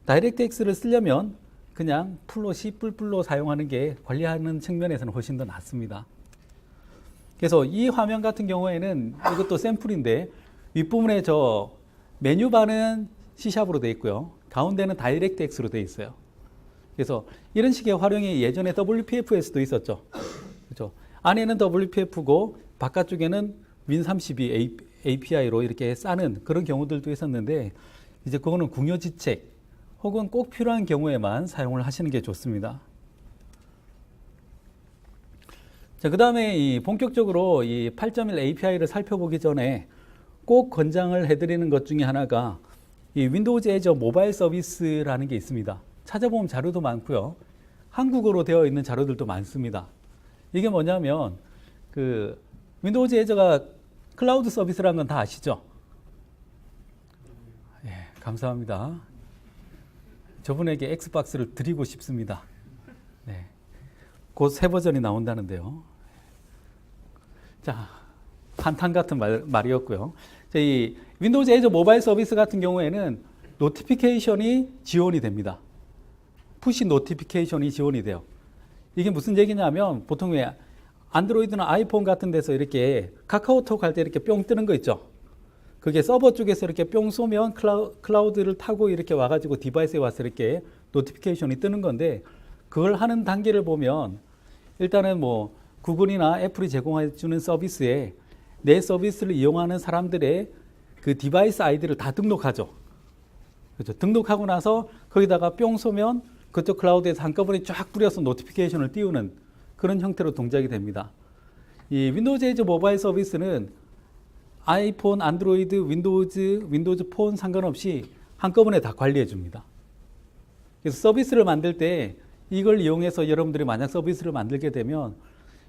다이렉트X를 쓰려면 그냥 풀로 C++로 사용하는 게 관리하는 측면에서는 훨씬 더 낫습니다. 그래서 이 화면 같은 경우에는 이것도 샘플인데 윗부분에 저 메뉴바는 C샵으로 되어 있고요. 가운데는 다이렉트X로 되어 있어요. 그래서 이런 식의 활용이 예전에 WPF에서도 있었죠. 그렇죠? 안에는 WPF고 바깥쪽에는 Win32 API로 이렇게 싸는 그런 경우들도 있었는데 이제 그거는 궁여지책 혹은 꼭 필요한 경우에만 사용을 하시는 게 좋습니다. 자, 그 다음에 본격적으로 이 8.1 API를 살펴보기 전에 꼭 권장을 해드리는 것 중에 하나가 이 윈도우즈 애저 모바일 서비스라는 게 있습니다. 찾아보면 자료도 많고요. 한국어로 되어 있는 자료들도 많습니다. 이게 뭐냐면 윈도우즈 애저가 클라우드 서비스라는 건 다 아시죠? 예, 감사합니다. 저분에게 엑스박스를 드리고 싶습니다. 네, 곧 새 버전이 나온다는데요. 자, 한탄 같은 말이었고요. 이 윈도우즈 애저 모바일 서비스 같은 경우에는 노티피케이션이 지원이 됩니다. 푸시 노티피케이션이 지원이 돼요. 이게 무슨 얘기냐면 보통 왜 안드로이드나 아이폰 같은 데서 이렇게 카카오톡 할 때 이렇게 뿅 뜨는 거 있죠. 그게 서버 쪽에서 이렇게 뿅 쏘면 클라우드를 타고 이렇게 와가지고 디바이스에 와서 이렇게 노티피케이션이 뜨는 건데 그걸 하는 단계를 보면 일단은 뭐 구글이나 애플이 제공해 주는 서비스에 내 서비스를 이용하는 사람들의 그 디바이스 아이디를 다 등록하죠. 그렇죠. 등록하고 나서 거기다가 뿅 쏘면 그쪽 클라우드에서 한꺼번에 쫙 뿌려서 노티피케이션을 띄우는 그런 형태로 동작이 됩니다. 이 윈도우즈 애저 모바일 서비스는 아이폰, 안드로이드, 윈도우즈 폰 상관없이 한꺼번에 다 관리해 줍니다. 그래서 서비스를 만들 때 이걸 이용해서 여러분들이 만약 서비스를 만들게 되면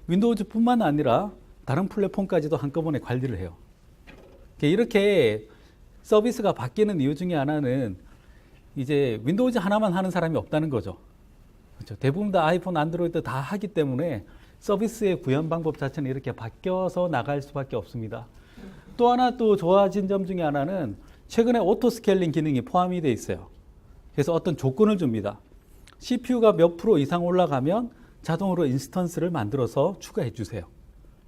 윈도우즈뿐만 아니라 다른 플랫폼까지도 한꺼번에 관리를 해요. 이렇게 서비스가 바뀌는 이유 중에 하나는 이제 윈도우즈 하나만 하는 사람이 없다는 거죠. 그렇죠? 대부분 다 아이폰, 안드로이드 다 하기 때문에 서비스의 구현 방법 자체는 이렇게 바뀌어서 나갈 수밖에 없습니다. 또 하나 또 좋아진 점 중에 하나는 최근에 오토 스케일링 기능이 포함이 되어 있어요. 그래서 어떤 조건을 줍니다. CPU가 몇 프로 이상 올라가면 자동으로 인스턴스를 만들어서 추가해 주세요.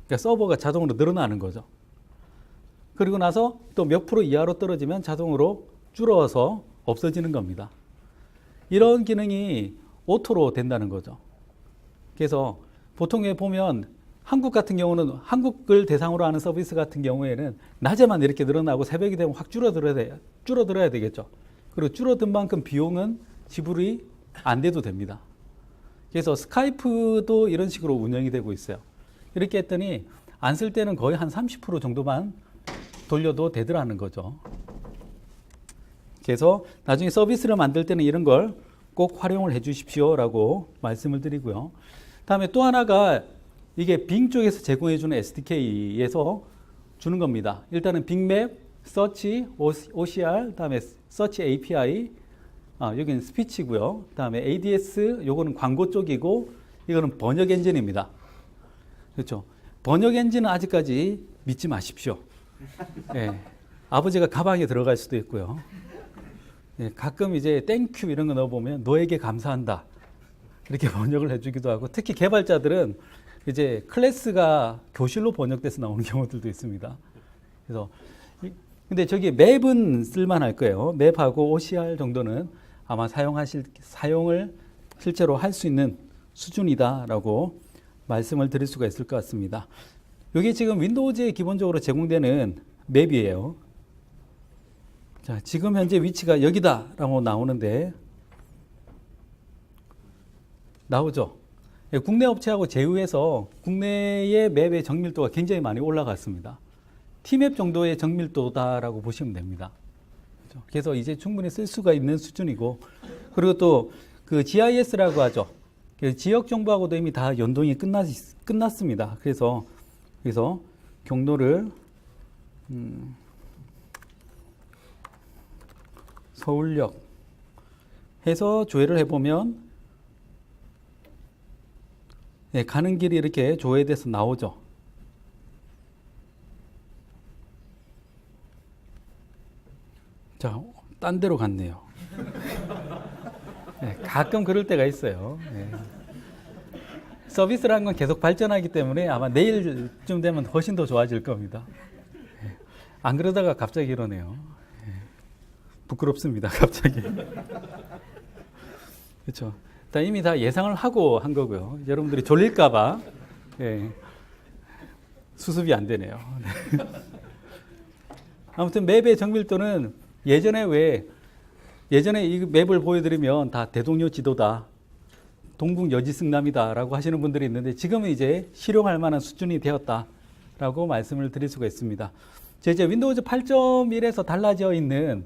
그러니까 서버가 자동으로 늘어나는 거죠. 그리고 나서 또 몇 프로 이하로 떨어지면 자동으로 줄어서 없어지는 겁니다. 이런 기능이 오토로 된다는 거죠. 그래서 보통 보면 한국 같은 경우는 한국을 대상으로 하는 서비스 같은 경우에는 낮에만 이렇게 늘어나고 새벽이 되면 확 줄어들어야 되겠죠. 그리고 줄어든 만큼 비용은 지불이 안 돼도 됩니다. 그래서 스카이프도 이런 식으로 운영이 되고 있어요. 이렇게 했더니 안 쓸 때는 거의 한 30% 정도만 돌려도 되더라는 거죠. 그래서 나중에 서비스를 만들 때는 이런 걸 꼭 활용을 해 주십시오라고 말씀을 드리고요. 다음에 또 하나가 이게 빙 쪽에서 제공해주는 SDK에서 주는 겁니다. 일단은 빅맵, 서치, OCR, 다음에 서치 API, 여기는 스피치고요. 다음에 ADS, 요거는 광고 쪽이고, 이거는 번역 엔진입니다. 그렇죠. 번역 엔진은 아직까지 믿지 마십시오. 네. 아버지가 가방에 들어갈 수도 있고요. 네. 가끔 이제 땡큐 이런 거 넣어보면 너에게 감사한다. 이렇게 번역을 해주기도 하고, 특히 개발자들은 이제 클래스가 교실로 번역돼서 나오는 경우들도 있습니다. 그래서 근데 저기 맵은 쓸만할 거예요. 맵하고 OCR 정도는 아마 사용을 실제로 할 수 있는 수준이다라고 말씀을 드릴 수가 있을 것 같습니다. 이게 지금 윈도우즈에 기본적으로 제공되는 맵이에요. 자, 지금 현재 위치가 여기다라고 나오는데 나오죠. 국내 업체하고 제휴해서 국내의 맵의 정밀도가 굉장히 많이 올라갔습니다. T맵 정도의 정밀도다라고 보시면 됩니다. 그래서 이제 충분히 쓸 수가 있는 수준이고, 그리고 또 그 GIS라고 하죠. 지역 정보하고도 이미 다 연동이 끝났습니다. 그래서 경로를 서울역 해서 조회를 해보면 네, 가는 길이 이렇게 조회돼서 나오죠. 자, 딴 데로 갔네요. 네, 가끔 그럴 때가 있어요. 네. 서비스라는 건 계속 발전하기 때문에 아마 내일쯤 되면 훨씬 더 좋아질 겁니다. 네. 안 그러다가 갑자기 이러네요. 네. 부끄럽습니다, 갑자기. 그렇죠. 이미 다 예상을 하고 한 거고요. 여러분들이 졸릴까봐 예, 수습이 안 되네요. 아무튼 맵의 정밀도는 예전에 이 맵을 보여드리면 다 대동요 지도다, 동북 여지승남이다라고 하시는 분들이 있는데 지금은 이제 실용할 만한 수준이 되었다라고 말씀을 드릴 수가 있습니다. 이제 윈도우즈 8.1에서 달라져 있는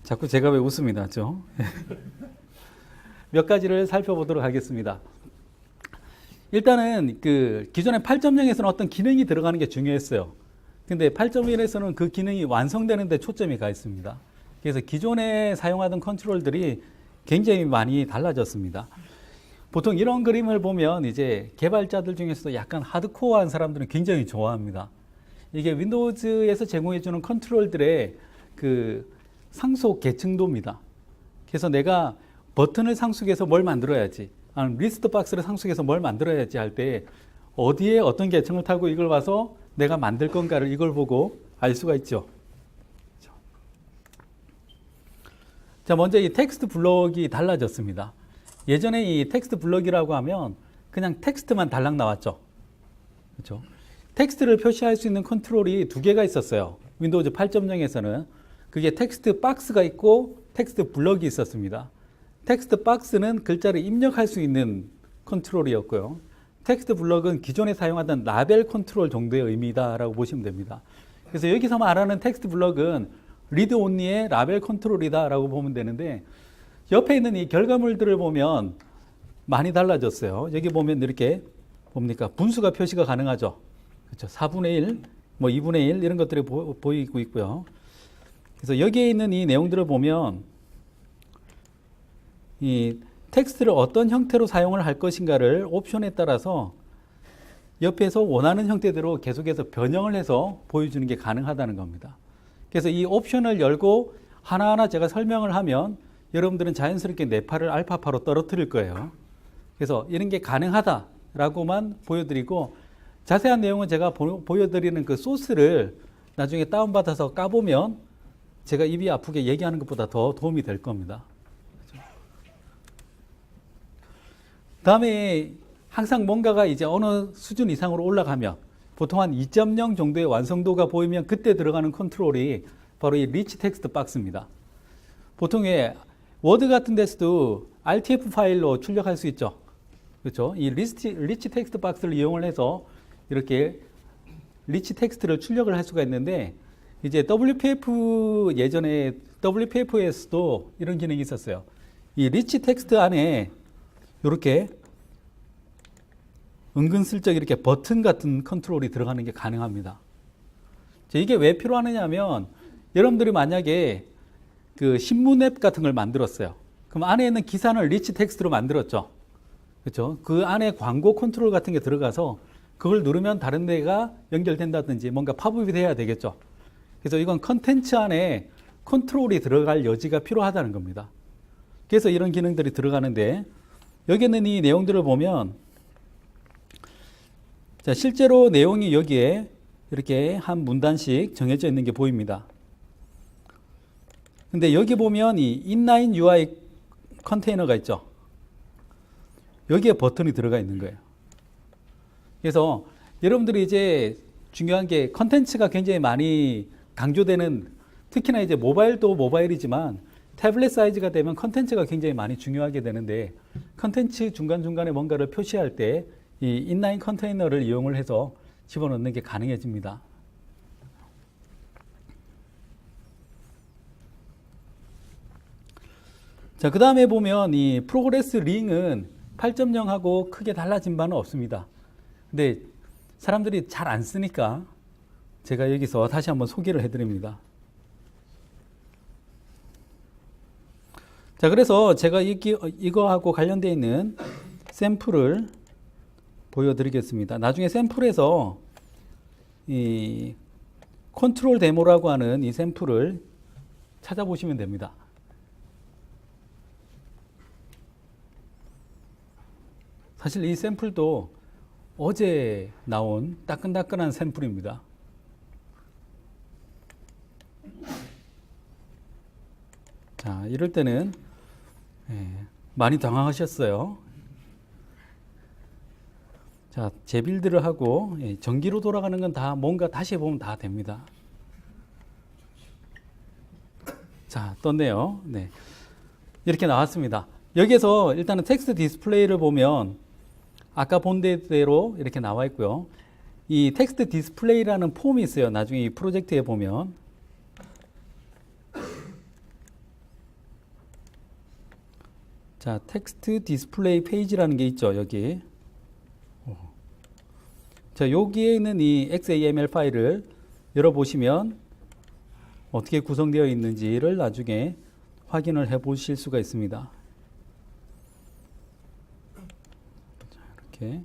자꾸 제가 왜 웃음이 나죠? 몇 가지를 살펴보도록 하겠습니다. 일단은 그 기존의 8.0에서는 어떤 기능이 들어가는 게 중요했어요. 근데 8.1에서는 그 기능이 완성되는 데 초점이 가 있습니다. 그래서 기존에 사용하던 컨트롤들이 굉장히 많이 달라졌습니다. 보통 이런 그림을 보면 이제 개발자들 중에서도 약간 하드코어한 사람들은 굉장히 좋아합니다. 이게 윈도우즈에서 제공해주는 컨트롤들의 그 상속 계층도입니다. 그래서 내가 버튼을 상속해서 뭘 만들어야지, 아니면 리스트 박스를 상속해서 뭘 만들어야지 할 때 어디에 어떤 계층을 타고 이걸 봐서 내가 만들 건가를 이걸 보고 알 수가 있죠. 자, 먼저 이 텍스트 블럭이 달라졌습니다. 예전에 이 텍스트 블럭이라고 하면 그냥 텍스트만 달랑 나왔죠. 그렇죠? 텍스트를 표시할 수 있는 컨트롤이 두 개가 있었어요. 윈도우즈 8.0에서는 그게 텍스트 박스가 있고 텍스트 블럭이 있었습니다. 텍스트 박스는 글자를 입력할 수 있는 컨트롤이었고요. 텍스트 블럭은 기존에 사용하던 라벨 컨트롤 정도의 의미다라고 보시면 됩니다. 그래서 여기서 말하는 텍스트 블럭은 리드 온리의 라벨 컨트롤이다라고 보면 되는데, 옆에 있는 이 결과물들을 보면 많이 달라졌어요. 여기 보면 이렇게 뭡니까? 분수가 표시가 가능하죠. 그렇죠. 4분의 1, 뭐 2분의 1 이런 것들이 보이고 있고요. 그래서 여기에 있는 이 내용들을 보면 이 텍스트를 어떤 형태로 사용을 할 것인가를 옵션에 따라서 옆에서 원하는 형태대로 계속해서 변형을 해서 보여주는 게 가능하다는 겁니다. 그래서 이 옵션을 열고 하나하나 제가 설명을 하면 여러분들은 자연스럽게 네파를 알파파로 떨어뜨릴 거예요. 그래서 이런 게 가능하다라고만 보여드리고, 자세한 내용은 제가 보여드리는 그 소스를 나중에 다운받아서 까보면 제가 입이 아프게 얘기하는 것보다 더 도움이 될 겁니다. 다음에 항상 뭔가가 이제 어느 수준 이상으로 올라가면 보통 한 2.0 정도의 완성도가 보이면 그때 들어가는 컨트롤이 바로 이 리치 텍스트 박스입니다. 보통 워드 같은 데서도 RTF 파일로 출력할 수 있죠. 그렇죠? 이 리치 텍스트 박스를 이용을 해서 이렇게 리치 텍스트를 출력을 할 수가 있는데 이제 예전에 WPF에서도 이런 기능이 있었어요. 이 리치 텍스트 안에 이렇게 은근슬쩍 이렇게 버튼 같은 컨트롤이 들어가는 게 가능합니다. 이게 왜 필요하느냐면 여러분들이 만약에 그 신문 앱 같은 걸 만들었어요. 그럼 안에 있는 기사는 리치 텍스트로 만들었죠. 그렇죠? 그 안에 광고 컨트롤 같은 게 들어가서 그걸 누르면 다른 데가 연결된다든지 뭔가 팝업이 돼야 되겠죠. 그래서 이건 컨텐츠 안에 컨트롤이 들어갈 여지가 필요하다는 겁니다. 그래서 이런 기능들이 들어가는데 여기 있는 이 내용들을 보면 자, 실제로 내용이 여기에 이렇게 한 문단씩 정해져 있는 게 보입니다. 근데 여기 보면 이 인라인 UI 컨테이너가 있죠. 여기에 버튼이 들어가 있는 거예요. 그래서 여러분들이 이제 중요한 게 컨텐츠가 굉장히 많이 강조되는, 특히나 이제 모바일도 모바일이지만 태블릿 사이즈가 되면 컨텐츠가 굉장히 많이 중요하게 되는데 컨텐츠 중간중간에 뭔가를 표시할 때 이 인라인 컨테이너를 이용을 해서 집어넣는 게 가능해집니다. 자, 그 다음에 보면 이 프로그레스 링은 8.0하고 크게 달라진 바는 없습니다. 근데 사람들이 잘 안 쓰니까 제가 여기서 다시 한번 소개를 해드립니다. 자, 그래서 제가 이거하고 관련되어 있는 샘플을 보여드리겠습니다. 나중에 샘플에서 이 컨트롤 데모라고 하는 이 샘플을 찾아보시면 됩니다. 사실 이 샘플도 어제 나온 따끈따끈한 샘플입니다. 자, 이럴 때는 많이 당황하셨어요. 자, 재빌드를 하고 전기로 돌아가는 건 다 뭔가 다시 해보면 다 됩니다. 자, 떴네요. 네, 이렇게 나왔습니다. 여기에서 일단은 텍스트 디스플레이를 보면 아까 본 대로 이렇게 나와 있고요. 이 텍스트 디스플레이라는 폼이 있어요. 나중에 이 프로젝트에 보면 자, 텍스트 디스플레이 페이지라는 게 있죠. 여기. 자, 여기에 있는 이 XAML 파일을 열어보시면 어떻게 구성되어 있는지를 나중에 확인을 해 보실 수가 있습니다. 자, 이렇게.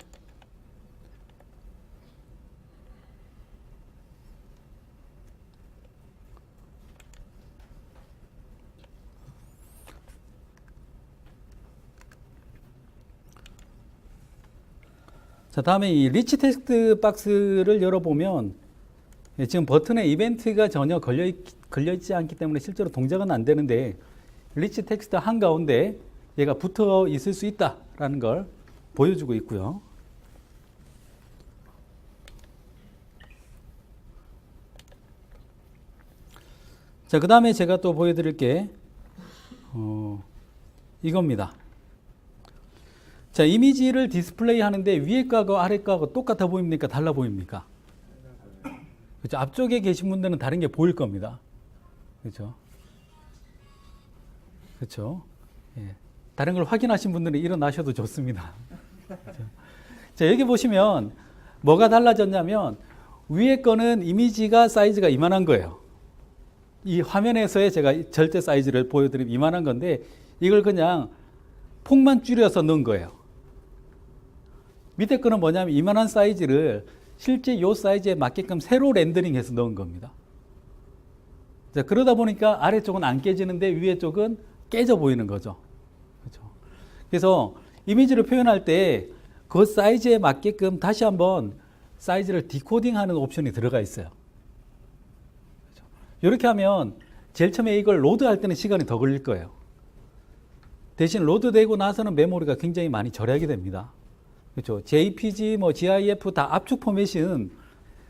자, 다음에 이 리치 텍스트 박스를 열어보면 지금 버튼에 이벤트가 전혀 걸려있지 않기 때문에 실제로 동작은 안 되는데 리치 텍스트 한가운데 얘가 붙어 있을 수 있다라는 걸 보여주고 있고요. 자, 그 다음에 제가 또 보여드릴 게 이겁니다. 자, 이미지를 디스플레이 하는데 위에 거하고 아래 거하고 똑같아 보입니까? 달라 보입니까? 그렇죠. 앞쪽에 계신 분들은 다른 게 보일 겁니다. 그렇죠. 그렇죠. 예. 다른 걸 확인하신 분들은 일어나셔도 좋습니다. 그렇죠? 자, 여기 보시면 뭐가 달라졌냐면 위에 거는 이미지가 사이즈가 이만한 거예요. 이 화면에서의 제가 절대 사이즈를 보여드리면 이만한 건데 이걸 그냥 폭만 줄여서 넣은 거예요. 밑에 거는 뭐냐면 이만한 사이즈를 실제 이 사이즈에 맞게끔 새로 렌더링해서 넣은 겁니다. 자, 그러다 보니까 아래쪽은 안 깨지는데 위에 쪽은 깨져 보이는 거죠. 그렇죠? 그래서 이미지를 표현할 때 그 사이즈에 맞게끔 다시 한번 사이즈를 디코딩하는 옵션이 들어가 있어요. 그렇죠? 이렇게 하면 제일 처음에 이걸 로드할 때는 시간이 더 걸릴 거예요. 대신 로드되고 나서는 메모리가 굉장히 많이 절약이 됩니다. 그렇죠. JPG, GIF 다 압축 포맷은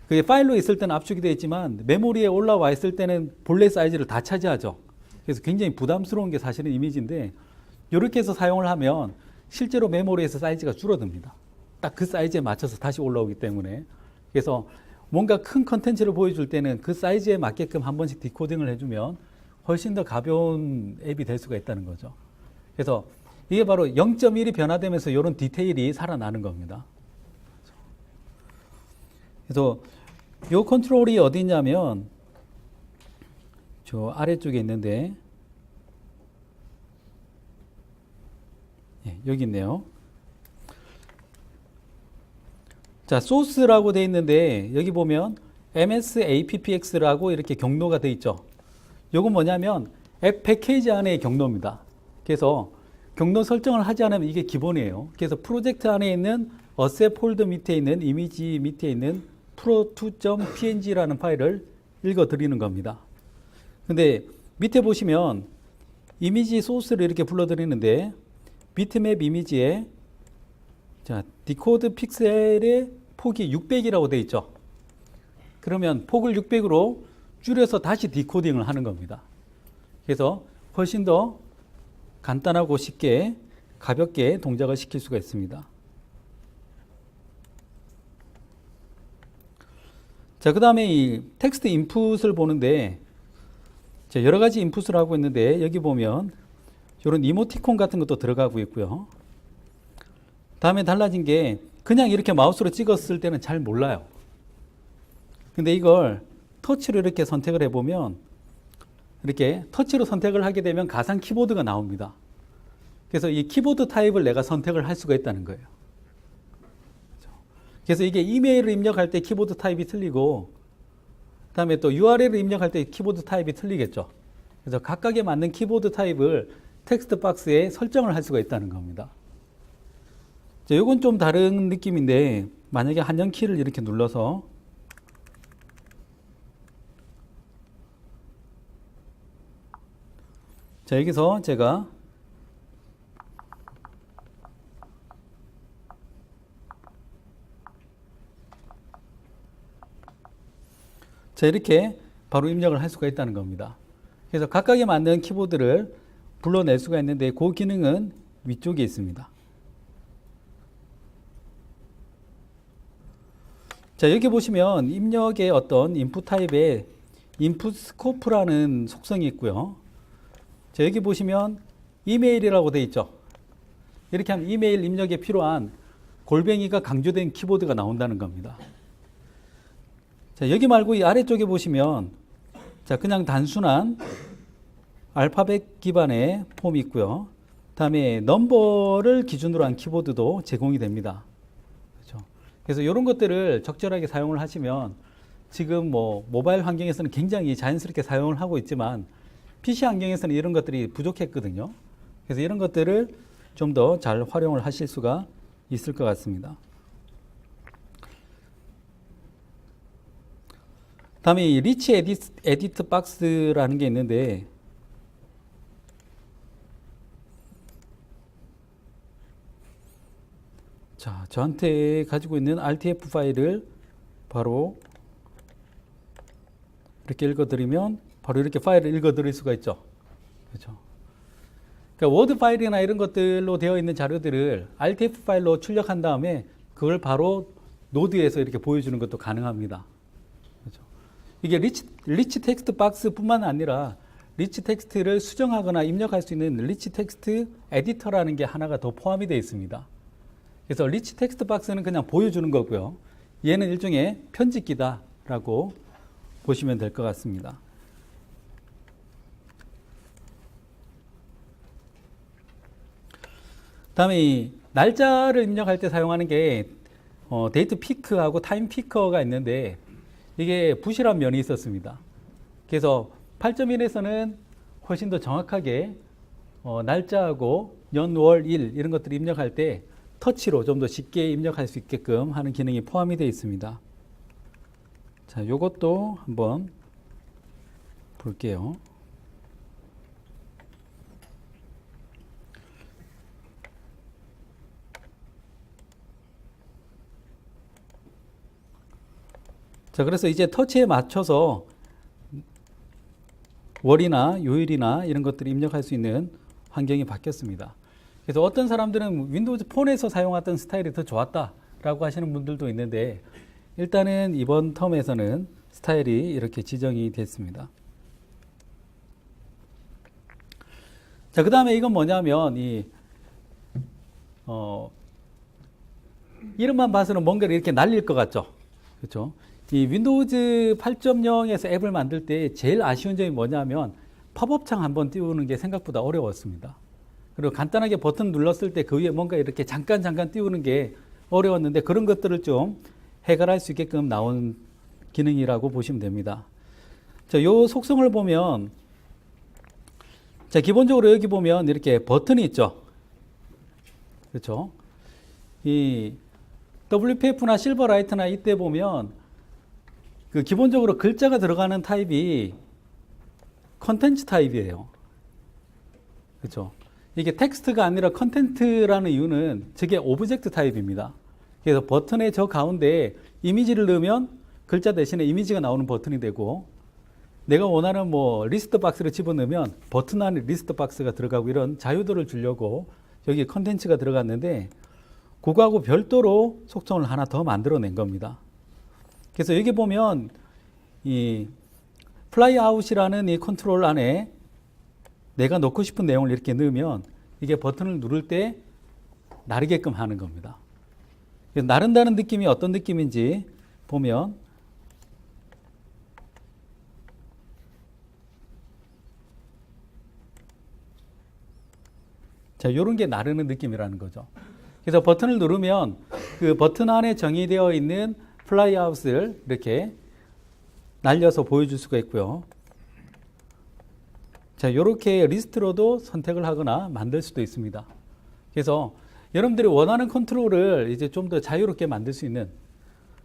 그게 파일로 있을 때는 압축이 되어 있지만 메모리에 올라와 있을 때는 본래 사이즈를 다 차지하죠. 그래서 굉장히 부담스러운 게 사실은 이미지인데 이렇게 해서 사용을 하면 실제로 메모리에서 사이즈가 줄어듭니다. 딱 그 사이즈에 맞춰서 다시 올라오기 때문에. 그래서 뭔가 큰 컨텐츠를 보여줄 때는 그 사이즈에 맞게끔 한 번씩 디코딩을 해주면 훨씬 더 가벼운 앱이 될 수가 있다는 거죠. 그래서 이게 바로 0.1이 변화되면서 이런 디테일이 살아나는 겁니다. 그래서 이 컨트롤이 어디 있냐면 저 아래쪽에 있는데 여기 있네요. 자, 소스라고 되어 있는데 여기 보면 MSAppx라고 이렇게 경로가 되어 있죠. 이건 뭐냐면 앱 패키지 안의 경로입니다. 그래서 경로 설정을 하지 않으면 이게 기본이에요. 그래서 프로젝트 안에 있는 어셋 폴더 밑에 있는 이미지 밑에 있는 pro2.png라는 파일을 읽어 드리는 겁니다. 근데 밑에 보시면 이미지 소스를 이렇게 불러 드리는데 비트맵 이미지에 자, 디코드 픽셀의 폭이 600이라고 되어 있죠. 그러면 폭을 600으로 줄여서 다시 디코딩을 하는 겁니다. 그래서 훨씬 더 간단하고 쉽게 가볍게 동작을 시킬 수가 있습니다. 자, 그 다음에 이 텍스트 인풋을 보는데 자, 여러 가지 인풋을 하고 있는데 여기 보면 이런 이모티콘 같은 것도 들어가고 있고요. 다음에 달라진 게 그냥 이렇게 마우스로 찍었을 때는 잘 몰라요. 근데 이걸 터치로 이렇게 선택을 해보면 이렇게 터치로 선택을 하게 되면 가상 키보드가 나옵니다. 그래서 이 키보드 타입을 내가 선택을 할 수가 있다는 거예요. 그래서 이게 이메일을 입력할 때 키보드 타입이 틀리고 그다음에 또 URL을 입력할 때 키보드 타입이 틀리겠죠. 그래서 각각에 맞는 키보드 타입을 텍스트 박스에 설정을 할 수가 있다는 겁니다. 자, 이건 좀 다른 느낌인데 만약에 한정 키를 이렇게 눌러서 자, 여기서 제가 자, 이렇게 바로 입력을 할 수가 있다는 겁니다. 그래서 각각에 맞는 키보드를 불러낼 수가 있는데 그 기능은 위쪽에 있습니다. 자, 여기 보시면 입력의 어떤 인풋 타입에 인풋 스코프라는 속성이 있고요. 자, 여기 보시면 이메일이라고 되어 있죠. 이렇게 하면 이메일 입력에 필요한 골뱅이가 강조된 키보드가 나온다는 겁니다. 자, 여기 말고 이 아래쪽에 보시면 자, 그냥 단순한 알파벳 기반의 폼이 있고요. 다음에 넘버를 기준으로 한 키보드도 제공이 됩니다. 그렇죠? 그래서 이런 것들을 적절하게 사용을 하시면 지금 뭐 모바일 환경에서는 굉장히 자연스럽게 사용을 하고 있지만 PC 환경에서는 이런 것들이 부족했거든요. 그래서 이런 것들을 좀 더 잘 활용을 하실 수가 있을 것 같습니다. 다음에 이 리치 에디트 박스라는 게 있는데 자, 저한테 가지고 있는 RTF 파일을 바로 이렇게 읽어드리면 바로 이렇게 파일을 읽어드릴 수가 있죠. 그렇죠? 그러니까 워드 파일이나 이런 것들로 되어 있는 자료들을 RTF 파일로 출력한 다음에 그걸 바로 노드에서 이렇게 보여주는 것도 가능합니다. 그렇죠? 이게 리치 텍스트 박스뿐만 아니라 리치 텍스트를 수정하거나 입력할 수 있는 리치 텍스트 에디터라는 게 하나가 더 포함이 되어 있습니다. 그래서 리치 텍스트 박스는 그냥 보여주는 거고요. 얘는 일종의 편집기다라고 보시면 될 것 같습니다. 다음에 이 날짜를 입력할 때 사용하는 게 데이트 피크하고 타임 피커가 있는데 이게 부실한 면이 있었습니다. 그래서 8.1에서는 훨씬 더 정확하게 날짜하고 연, 월, 일 이런 것들을 입력할 때 터치로 좀 더 쉽게 입력할 수 있게끔 하는 기능이 포함이 되어 있습니다. 자, 요것도 한번 볼게요. 자, 그래서 이제 터치에 맞춰서 월이나 요일이나 이런 것들을 입력할 수 있는 환경이 바뀌었습니다. 그래서 어떤 사람들은 윈도우즈 폰에서 사용하던 스타일이 더 좋았다라고 하시는 분들도 있는데, 일단은 이번 텀에서는 스타일이 이렇게 지정이 됐습니다. 자, 그 다음에 이건 뭐냐면 이름만 봐서는 뭔가를 이렇게 날릴 것 같죠. 그렇죠? 이 윈도우즈 8.0에서 앱을 만들 때 제일 아쉬운 점이 뭐냐면 팝업창 한번 띄우는 게 생각보다 어려웠습니다. 그리고 간단하게 버튼 눌렀을 때 그 위에 뭔가 이렇게 잠깐 띄우는 게 어려웠는데, 그런 것들을 좀 해결할 수 있게끔 나온 기능이라고 보시면 됩니다. 자, 요 속성을 보면, 자, 기본적으로 여기 보면 이렇게 버튼이 있죠. 그렇죠? 이 WPF나 실버라이트나 이때 보면 그 기본적으로 글자가 들어가는 타입이 컨텐츠 타입이에요. 그렇죠? 이게 텍스트가 아니라 컨텐츠라는 이유는 저게 오브젝트 타입입니다. 그래서 버튼의 저 가운데 이미지를 넣으면 글자 대신에 이미지가 나오는 버튼이 되고, 내가 원하는 뭐 리스트 박스를 집어넣으면 버튼 안에 리스트 박스가 들어가고, 이런 자유도를 주려고 여기 컨텐츠가 들어갔는데, 그거하고 별도로 속성을 하나 더 만들어낸 겁니다. 그래서 여기 보면 이 플라이 아웃이라는 이 컨트롤 안에 내가 넣고 싶은 내용을 이렇게 넣으면 이게 버튼을 누를 때 나르게끔 하는 겁니다. 나른다는 느낌이 어떤 느낌인지 보면, 자, 이런 게 나르는 느낌이라는 거죠. 그래서 버튼을 누르면 그 버튼 안에 정의되어 있는 플라이 아웃을 이렇게 날려서 보여줄 수가 있고요. 자, 이렇게 리스트로도 선택을 하거나 만들 수도 있습니다. 그래서 여러분들이 원하는 컨트롤을 이제 좀 더 자유롭게 만들 수 있는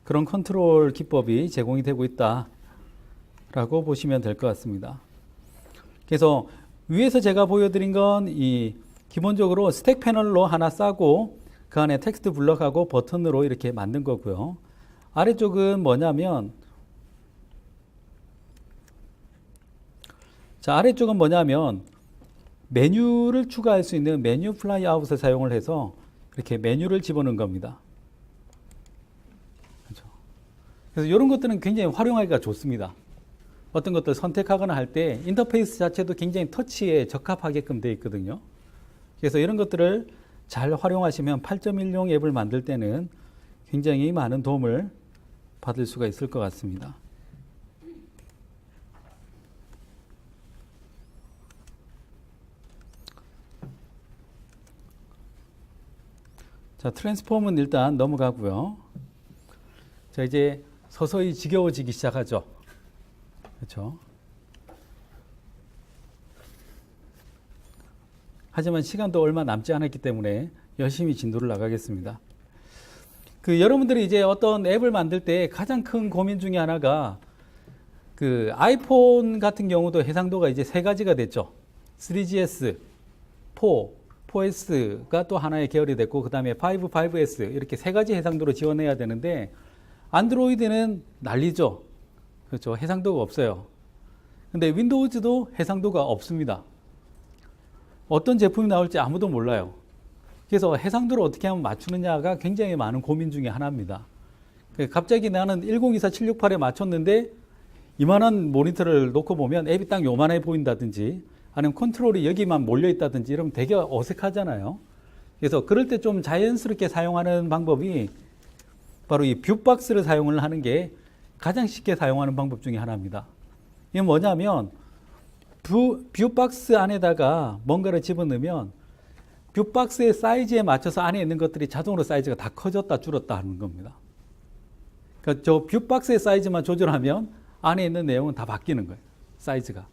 그런 컨트롤 기법이 제공이 되고 있다라고 보시면 될 것 같습니다. 그래서 위에서 제가 보여드린 건 이 기본적으로 스택 패널로 하나 싸고 그 안에 텍스트 블럭하고 버튼으로 이렇게 만든 거고요. 아래쪽은 뭐냐면, 자, 아래쪽은 뭐냐면 메뉴를 추가할 수 있는 메뉴 플라이 아웃을 사용을 해서 이렇게 메뉴를 집어넣은 겁니다. 그렇죠? 그래서 이런 것들은 굉장히 활용하기가 좋습니다. 어떤 것들 선택하거나 할 때 인터페이스 자체도 굉장히 터치에 적합하게끔 되어 있거든요. 그래서 이런 것들을 잘 활용하시면 8.1용 앱을 만들 때는 굉장히 많은 도움을 받을 수가 있을 것 같습니다. 자, 트랜스폼은 일단 넘어가고요. 자, 이제 서서히 지겨워지기 시작하죠. 그렇죠? 하지만 시간도 얼마 남지 않았기 때문에 열심히 진도를 나가겠습니다. 그 여러분들이 이제 어떤 앱을 만들 때 가장 큰 고민 중에 하나가, 그 아이폰 같은 경우도 해상도가 이제 세 가지가 됐죠. 3GS, 4S 가 또 하나의 계열이 됐고, 그 다음에 5, 5S 이렇게 세 가지 해상도로 지원해야 되는데, 안드로이드는 난리죠. 그렇죠. 해상도가 없어요. 근데 윈도우즈도 해상도가 없습니다. 어떤 제품이 나올지 아무도 몰라요. 그래서 해상도를 어떻게 하면 맞추느냐가 굉장히 많은 고민 중에 하나입니다. 갑자기 나는 1024-768에 맞췄는데 이만한 모니터를 놓고 보면 앱이 딱 요만해 보인다든지, 아니면 컨트롤이 여기만 몰려 있다든지 이러면 되게 어색하잖아요. 그래서 그럴 때 좀 자연스럽게 사용하는 방법이 바로 이 뷰박스를 사용을 하는 게 가장 쉽게 사용하는 방법 중에 하나입니다. 이게 뭐냐면 뷰박스 안에다가 뭔가를 집어넣으면 뷰박스의 사이즈에 맞춰서 안에 있는 것들이 자동으로 사이즈가 다 커졌다 줄었다 하는 겁니다. 그러니까 저 뷰박스의 사이즈만 조절하면 안에 있는 내용은 다 바뀌는 거예요. 사이즈가.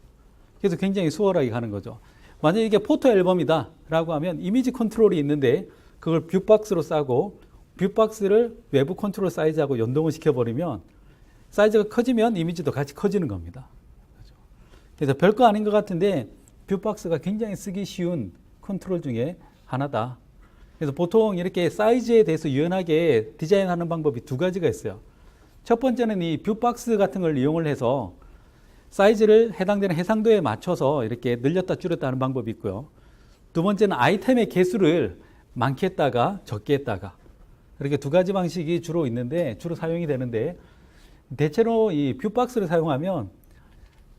그래서 굉장히 수월하게 가는 거죠. 만약에 이게 포토 앨범이다 라고 하면 이미지 컨트롤이 있는데 그걸 뷰박스로 싸고 뷰박스를 외부 컨트롤 사이즈하고 연동을 시켜버리면 사이즈가 커지면 이미지도 같이 커지는 겁니다. 그래서 별거 아닌 것 같은데 뷰박스가 굉장히 쓰기 쉬운 컨트롤 중에 하나다. 그래서 보통 이렇게 사이즈에 대해서 유연하게 디자인하는 방법이 두 가지가 있어요. 첫 번째는 이 뷰박스 같은 걸 이용을 해서 사이즈를 해당되는 해상도에 맞춰서 이렇게 늘렸다 줄였다 하는 방법이 있고요. 두 번째는 아이템의 개수를 많게 했다가 적게 했다가 이렇게 두 가지 방식이 주로 사용이 되는데 대체로 이 뷰박스를 사용하면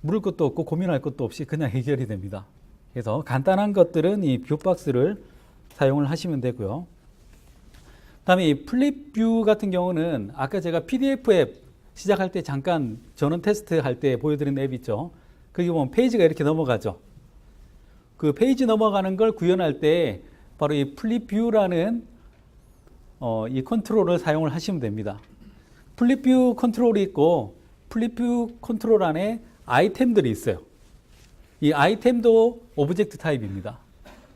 물을 것도 없고 고민할 것도 없이 그냥 해결이 됩니다. 그래서 간단한 것들은 이 뷰박스를 사용을 하시면 되고요. 다음에 이 플립뷰 같은 경우는 아까 제가 PDF 앱 시작할 때 잠깐 전원 테스트 할 때 보여드린 앱 있죠. 거기 보면 페이지가 이렇게 넘어가죠. 그 페이지 넘어가는 걸 구현할 때 바로 이 플립뷰라는 이 컨트롤을 사용을 하시면 됩니다. 플립뷰 컨트롤이 있고 플립뷰 컨트롤 안에 아이템들이 있어요. 이 아이템도 오브젝트 타입입니다.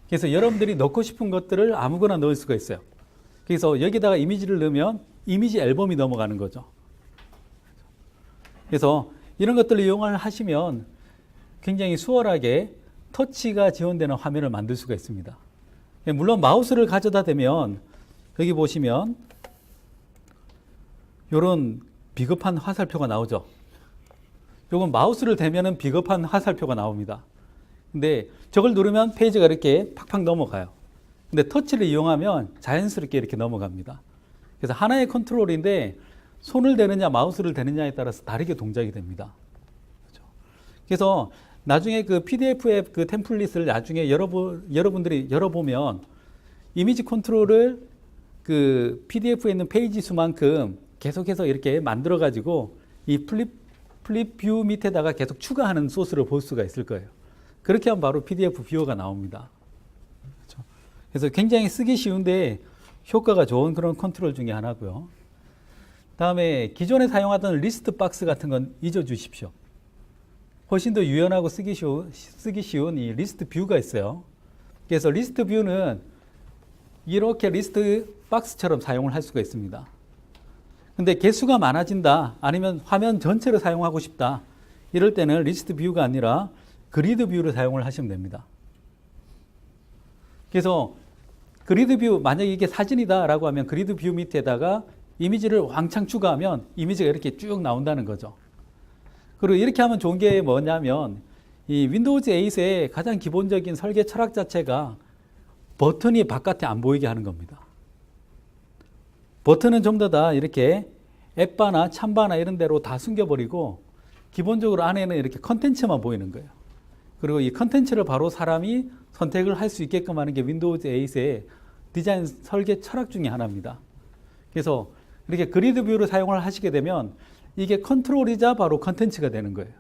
그래서 여러분들이 넣고 싶은 것들을 아무거나 넣을 수가 있어요. 그래서 여기다가 이미지를 넣으면 이미지 앨범이 넘어가는 거죠. 그래서 이런 것들을 이용을 하시면 굉장히 수월하게 터치가 지원되는 화면을 만들 수가 있습니다. 물론 마우스를 가져다 대면 여기 보시면 이런 비겁한 화살표가 나오죠. 요건 마우스를 대면은 비겁한 화살표가 나옵니다. 근데 저걸 누르면 페이지가 이렇게 팍팍 넘어가요. 근데 터치를 이용하면 자연스럽게 이렇게 넘어갑니다. 그래서 하나의 컨트롤인데 손을 대느냐 마우스를 대느냐에 따라서 다르게 동작이 됩니다. 그렇죠? 그래서 나중에 그 PDF 앱 그 템플릿을 나중에 여러분들이 열어보면 이미지 컨트롤을 그 PDF에 있는 페이지 수만큼 계속해서 이렇게 만들어 가지고 이 플립뷰 밑에다가 계속 추가하는 소스를 볼 수가 있을 거예요. 그렇게 하면 바로 PDF 뷰어가 나옵니다. 그렇죠? 그래서 굉장히 쓰기 쉬운데 효과가 좋은 그런 컨트롤 중에 하나고요. 다음에 기존에 사용하던 리스트 박스 같은 건 잊어주십시오. 훨씬 더 유연하고 쓰기 쉬운 이 리스트 뷰가 있어요. 그래서 리스트 뷰는 이렇게 리스트 박스처럼 사용을 할 수가 있습니다. 근데 개수가 많아진다, 아니면 화면 전체를 사용하고 싶다, 이럴 때는 리스트 뷰가 아니라 그리드 뷰를 사용을 하시면 됩니다. 그래서 그리드 뷰, 만약에 이게 사진이다 라고 하면 그리드 뷰 밑에다가 이미지를 왕창 추가하면 이미지가 이렇게 쭉 나온다는 거죠. 그리고 이렇게 하면 좋은 게 뭐냐면 이 윈도우즈 8의 가장 기본적인 설계 철학 자체가 버튼이 바깥에 안 보이게 하는 겁니다. 버튼은 전부 다 이렇게 앱바나 참바나 이런 데로 다 숨겨버리고 기본적으로 안에는 이렇게 컨텐츠만 보이는 거예요. 그리고 이 컨텐츠를 바로 사람이 선택을 할 수 있게끔 하는 게 윈도우즈 8의 디자인 설계 철학 중에 하나입니다. 그래서 이렇게 그리드 뷰를 사용을 하시게 되면 이게 컨트롤이자 바로 컨텐츠가 되는 거예요.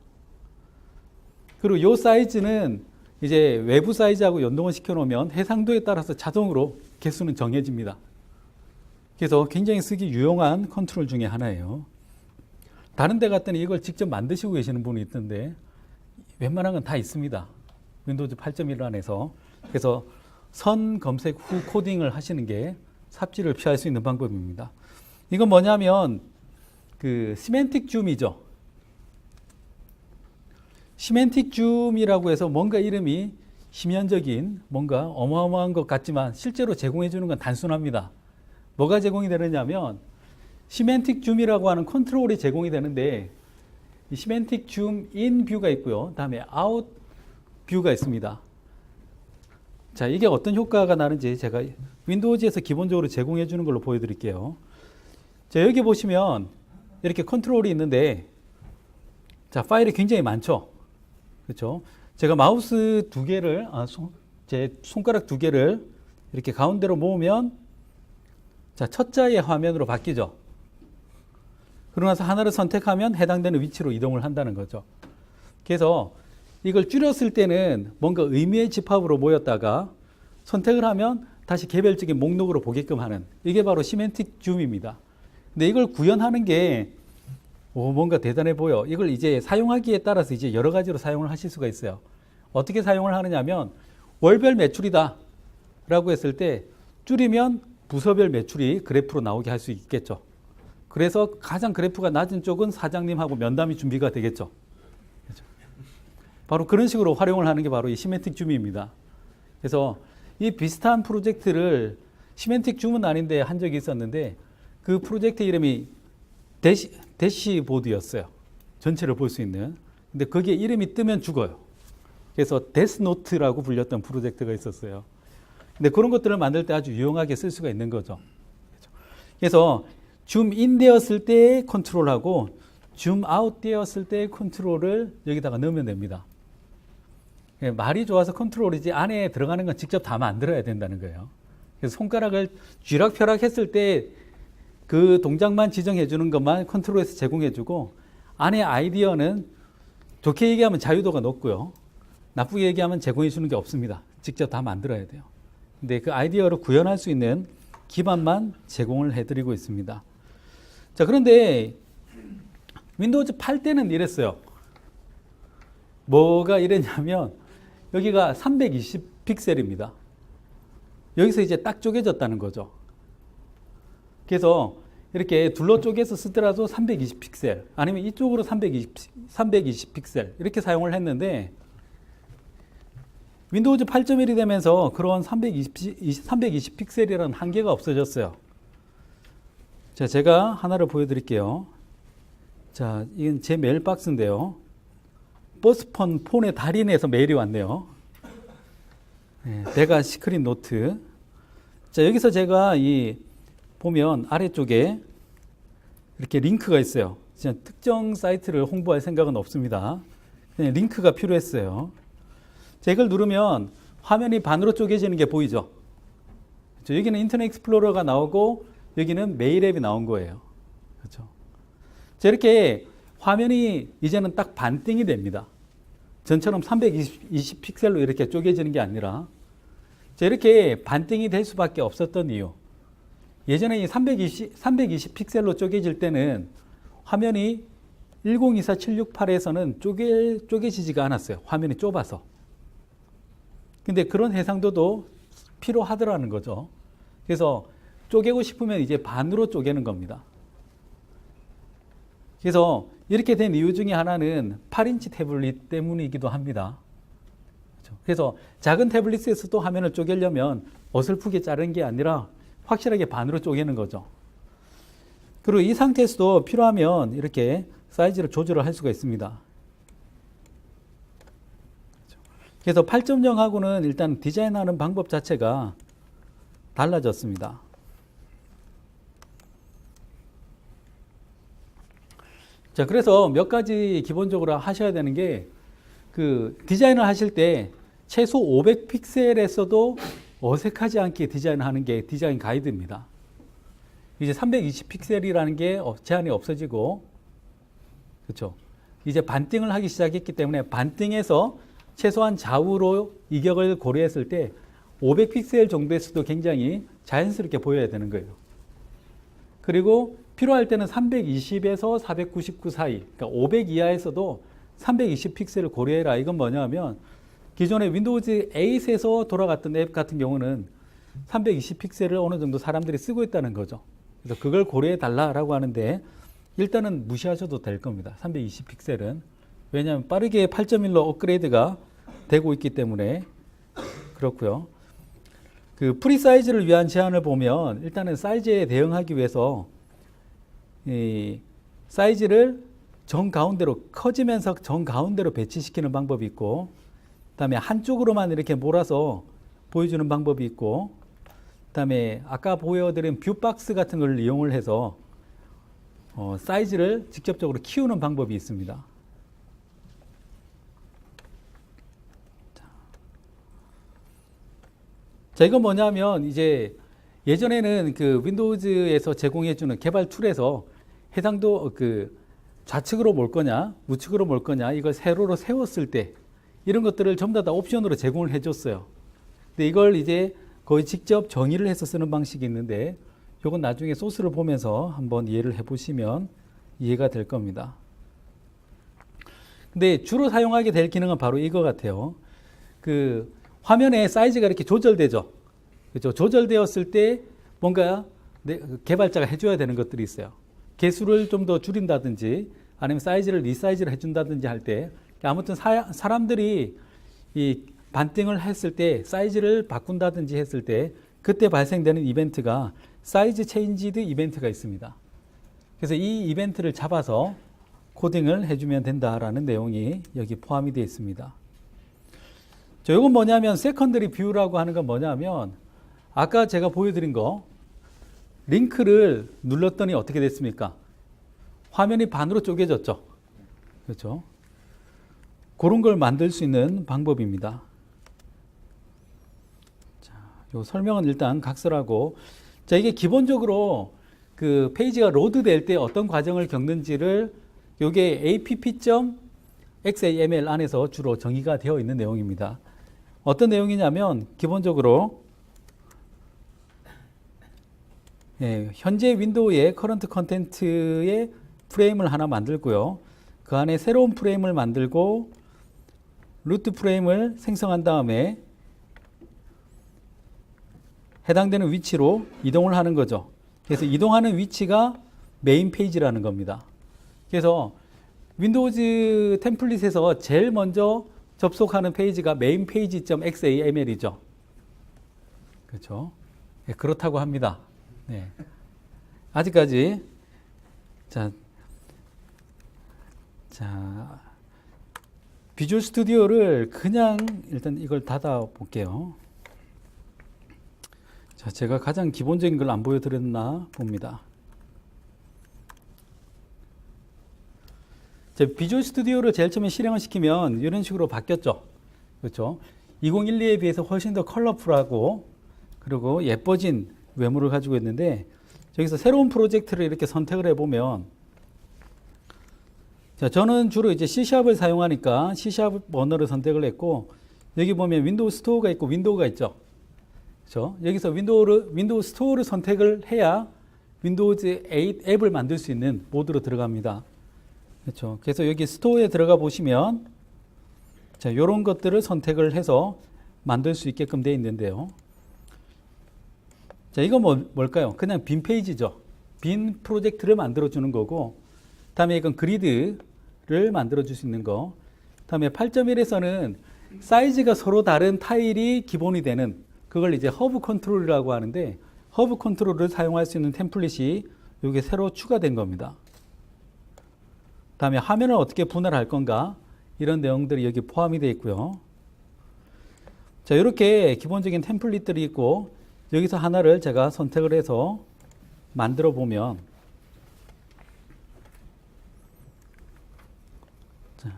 그리고 이 사이즈는 이제 외부 사이즈하고 연동을 시켜놓으면 해상도에 따라서 자동으로 개수는 정해집니다. 그래서 굉장히 쓰기 유용한 컨트롤 중에 하나예요. 다른 데 갔더니 이걸 직접 만드시고 계시는 분이 있던데 웬만한 건 다 있습니다. 윈도우즈 8.1 안에서. 그래서 선 검색 후 코딩을 하시는 게 삽질을 피할 수 있는 방법입니다. 이건 뭐냐면 그 시멘틱 줌이죠. 시멘틱 줌이라고 해서 뭔가 이름이 희면적인 뭔가 어마어마한 것 같지만 실제로 제공해 주는 건 단순합니다. 뭐가 제공이 되느냐면 시멘틱 줌이라고 하는 컨트롤이 제공이 되는데 이 시멘틱 줌 인 뷰가 있고요. 다음에 아웃 뷰가 있습니다. 자, 이게 어떤 효과가 나는지 제가 윈도우즈에서 기본적으로 제공해 주는 걸로 보여드릴게요. 자, 여기 보시면 이렇게 컨트롤이 있는데 자, 파일이 굉장히 많죠. 그렇죠? 제가 마우스 두 개를 제 손가락 두 개를 이렇게 가운데로 모으면 자, 첫 자의 화면으로 바뀌죠. 그러고 나서 하나를 선택하면 해당되는 위치로 이동을 한다는 거죠. 그래서 이걸 줄였을 때는 뭔가 의미의 집합으로 모였다가 선택을 하면 다시 개별적인 목록으로 보게끔 하는 이게 바로 시멘틱 줌입니다. 근데 이걸 구현하는 게 뭔가 대단해 보여. 이걸 이제 사용하기에 따라서 이제 여러 가지로 사용을 하실 수가 있어요. 어떻게 사용을 하느냐면 월별 매출이다 라고 했을 때 줄이면 부서별 매출이 그래프로 나오게 할 수 있겠죠. 그래서 가장 그래프가 낮은 쪽은 사장님하고 면담이 준비가 되겠죠. 그렇죠? 바로 그런 식으로 활용을 하는 게 바로 이 시멘틱 줌입니다. 그래서 이 비슷한 프로젝트를 시멘틱 줌은 아닌데 한 적이 있었는데 그 프로젝트 이름이 대시보드였어요. 전체를 볼 수 있는. 근데 거기에 이름이 뜨면 죽어요. 그래서 데스노트라고 불렸던 프로젝트가 있었어요. 근데 그런 것들을 만들 때 아주 유용하게 쓸 수가 있는 거죠. 그래서 줌인 되었을 때 컨트롤하고 줌아웃 되었을 때 컨트롤을 여기다가 넣으면 됩니다. 말이 좋아서 컨트롤이지 안에 들어가는 건 직접 다 만들어야 된다는 거예요. 그래서 손가락을 쥐락펴락 했을 때 그 동작만 지정해 주는 것만 컨트롤에서 제공해 주고 안에 아이디어는 좋게 얘기하면 자유도가 높고요. 나쁘게 얘기하면 제공해 주는 게 없습니다. 직접 다 만들어야 돼요. 근데 그 아이디어를 구현할 수 있는 기반만 제공을 해드리고 있습니다. 자, 그런데 윈도우즈 8 때는 이랬어요. 뭐가 이랬냐면 여기가 320 픽셀입니다. 여기서 이제 딱 쪼개졌다는 거죠. 그래서 이렇게 둘러 쪼개서 쓰더라도 320 픽셀 아니면 이쪽으로 320 픽셀 이렇게 사용을 했는데 윈도우즈 8.1이 되면서 그런 320 픽셀이라는 한계가 없어졌어요. 자, 제가 하나를 보여드릴게요. 자, 이건 제 메일 박스인데요. 버스폰 폰의 달인에서 메일이 왔네요. 네, 대가 시크릿 노트. 자, 여기서 제가 보면 아래쪽에 이렇게 링크가 있어요. 진짜 특정 사이트를 홍보할 생각은 없습니다. 그냥 링크가 필요했어요. 자, 이걸 누르면 화면이 반으로 쪼개지는 게 보이죠? 그렇죠? 여기는 인터넷 익스플로러가 나오고 여기는 메일 앱이 나온 거예요. 그렇죠? 자, 이렇게 화면이 이제는 딱 반띵이 됩니다. 전처럼 320 픽셀로 이렇게 쪼개지는 게 아니라 자, 이렇게 반띵이 될 수밖에 없었던 이유. 예전에 이 320 픽셀로 쪼개질 때는 화면이 1024768에서는 쪼개지지가 않았어요. 화면이 좁아서. 근데 그런 해상도도 필요하더라는 거죠. 그래서 쪼개고 싶으면 이제 반으로 쪼개는 겁니다. 그래서 이렇게 된 이유 중에 하나는 8인치 태블릿 때문이기도 합니다. 그래서 작은 태블릿에서도 화면을 쪼개려면 어설프게 자르는 게 아니라 확실하게 반으로 쪼개는 거죠. 그리고 이 상태에서도 필요하면 이렇게 사이즈를 조절을 할 수가 있습니다. 그래서 8.0하고는 일단 디자인하는 방법 자체가 달라졌습니다. 자, 그래서 몇 가지 기본적으로 하셔야 되는 게 그 디자인을 하실 때 최소 500픽셀에서도 어색하지 않게 디자인하는 게 디자인 가이드입니다. 이제 320 픽셀이라는 게 제한이 없어지고, 그렇죠? 이제 반띵을 하기 시작했기 때문에 반띵에서 최소한 좌우로 이격을 고려했을 때 500픽셀 정도에서도 굉장히 자연스럽게 보여야 되는 거예요. 그리고 필요할 때는 320에서 499 사이, 그러니까 500 이하에서도 320 픽셀을 고려해라. 이건 뭐냐면 기존의 윈도우즈 8에서 돌아갔던 앱 같은 경우는 320 픽셀을 어느 정도 사람들이 쓰고 있다는 거죠. 그래서 그걸 고려해 달라라고 하는데 일단은 무시하셔도 될 겁니다. 320 픽셀은. 왜냐하면 빠르게 8.1로 업그레이드가 되고 있기 때문에 그렇고요. 그 프리 사이즈를 위한 제한을 보면 일단은 사이즈에 대응하기 위해서 이 사이즈를 정가운데로 커지면서 정가운데로 배치시키는 방법이 있고, 그다음에 한쪽으로만 이렇게 몰아서 보여주는 방법이 있고, 그다음에 아까 보여드린 뷰박스 같은 걸 이용을 해서 사이즈를 직접적으로 키우는 방법이 있습니다. 자, 이건 뭐냐면 이제 예전에는 그 윈도우즈에서 제공해주는 개발 툴에서 해상도 좌측으로 몰 거냐, 우측으로 몰 거냐, 이걸 세로로 세웠을 때 이런 것들을 전부 다 옵션으로 제공을 해줬어요. 근데 이걸 이제 거의 직접 정의를 해서 쓰는 방식이 있는데 이건 나중에 소스를 보면서 한번 이해를 해보시면 이해가 될 겁니다. 근데 주로 사용하게 될 기능은 바로 이거 같아요. 그 화면에 사이즈가 이렇게 조절되죠. 그렇죠? 조절되었을 때 뭔가 개발자가 해줘야 되는 것들이 있어요. 개수를 좀 더 줄인다든지 아니면 사이즈를 리사이즈를 해준다든지 할 때 아무튼 사람들이 이 반띵을 했을 때 사이즈를 바꾼다든지 했을 때 그때 발생되는 이벤트가 사이즈 체인지드 이벤트가 있습니다. 그래서 이 이벤트를 잡아서 코딩을 해주면 된다라는 내용이 여기 포함이 되어 있습니다. 자, 이건 뭐냐면 세컨더리 뷰라고 하는 건 뭐냐면 아까 제가 보여드린 거 링크를 눌렀더니 어떻게 됐습니까? 화면이 반으로 쪼개졌죠. 그렇죠? 그런 걸 만들 수 있는 방법입니다. 자, 요 설명은 일단 각설하고, 자, 이게 기본적으로 그 페이지가 로드 될 때 어떤 과정을 겪는지를 요게 app.xaml 안에서 주로 정의가 되어 있는 내용입니다. 어떤 내용이냐면 기본적으로 현재 윈도우의 커런트 컨텐츠의 프레임을 하나 만들고요. 그 안에 새로운 프레임을 만들고 루트 프레임을 생성한 다음에 해당되는 위치로 이동을 하는 거죠. 그래서 이동하는 위치가 메인 페이지라는 겁니다. 그래서 윈도우즈 템플릿에서 제일 먼저 접속하는 페이지가 메인 페이지.xaml이죠. 그렇죠? 네, 그렇다고 합니다. 네. 아직까지 자, 비주얼 스튜디오를 그냥 일단 이걸 닫아 볼게요. 자, 제가 가장 기본적인 걸 안 보여드렸나 봅니다. 비주얼 스튜디오를 제일 처음에 실행을 시키면 이런 식으로 바뀌었죠. 그렇죠? 2012에 비해서 훨씬 더 컬러풀하고 그리고 예뻐진 외모를 가지고 있는데, 여기서 새로운 프로젝트를 이렇게 선택을 해보면, 자, 저는 주로 이제 C#을 사용하니까 C# 언어를 선택을 했고, 여기 보면 윈도우 스토어가 있고 윈도우가 있죠. 그렇죠? 여기서 윈도우 스토어를 선택을 해야 윈도우즈 8 앱을 만들 수 있는 모드로 들어갑니다. 그렇죠? 그래서 여기 스토어에 들어가 보시면, 자, 이런 것들을 선택을 해서 만들 수 있게끔 되어 있는데요. 자, 이건 뭘까요? 그냥 빈 페이지죠. 빈 프로젝트를 만들어 주는 거고, 다음에 이건 그리드를 만들어 줄 수 있는 거. 다음에 8.1에서는 사이즈가 서로 다른 타일이 기본이 되는, 그걸 이제 허브 컨트롤이라고 하는데, 허브 컨트롤을 사용할 수 있는 템플릿이 이게 새로 추가된 겁니다. 다음에 화면을 어떻게 분할할 건가, 이런 내용들이 여기 포함이 되어 있고요. 자, 이렇게 기본적인 템플릿들이 있고, 여기서 하나를 제가 선택을 해서 만들어 보면, 자,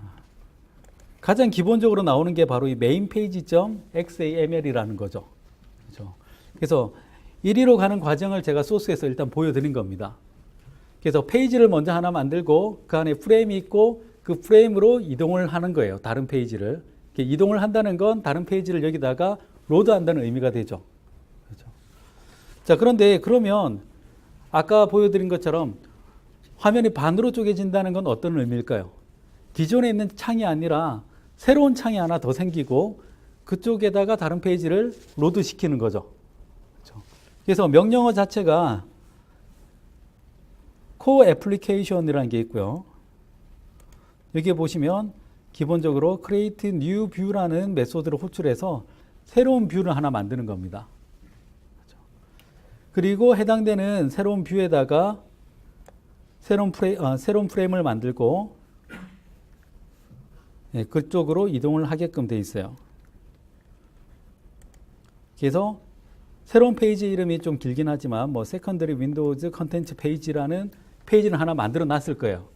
가장 기본적으로 나오는 게 바로 이 메인 페이지.xaml이라는 거죠. 그렇죠? 그래서 이리로 가는 과정을 제가 소스에서 일단 보여드린 겁니다. 그래서 페이지를 먼저 하나 만들고 그 안에 프레임이 있고 그 프레임으로 이동을 하는 거예요. 다른 페이지를. 이동을 한다는 건 다른 페이지를 여기다가 로드한다는 의미가 되죠. 그렇죠? 자, 그런데 그러면 아까 보여드린 것처럼 화면이 반으로 쪼개진다는 건 어떤 의미일까요? 기존에 있는 창이 아니라 새로운 창이 하나 더 생기고 그쪽에다가 다른 페이지를 로드시키는 거죠. 그렇죠? 그래서 명령어 자체가 core application이라는 게 있고요. 여기에 보시면 기본적으로 create new view라는 메소드를 호출해서 새로운 뷰를 하나 만드는 겁니다. 그렇죠? 그리고 해당되는 새로운 뷰에다가 새로운 프레임을 만들고 그쪽으로 이동을 하게끔 돼 있어요. 그래서 새로운 페이지 이름이 좀 길긴 하지만 뭐 세컨더리 윈도우즈 컨텐츠 페이지라는 페이지를 하나 만들어 놨을 거예요.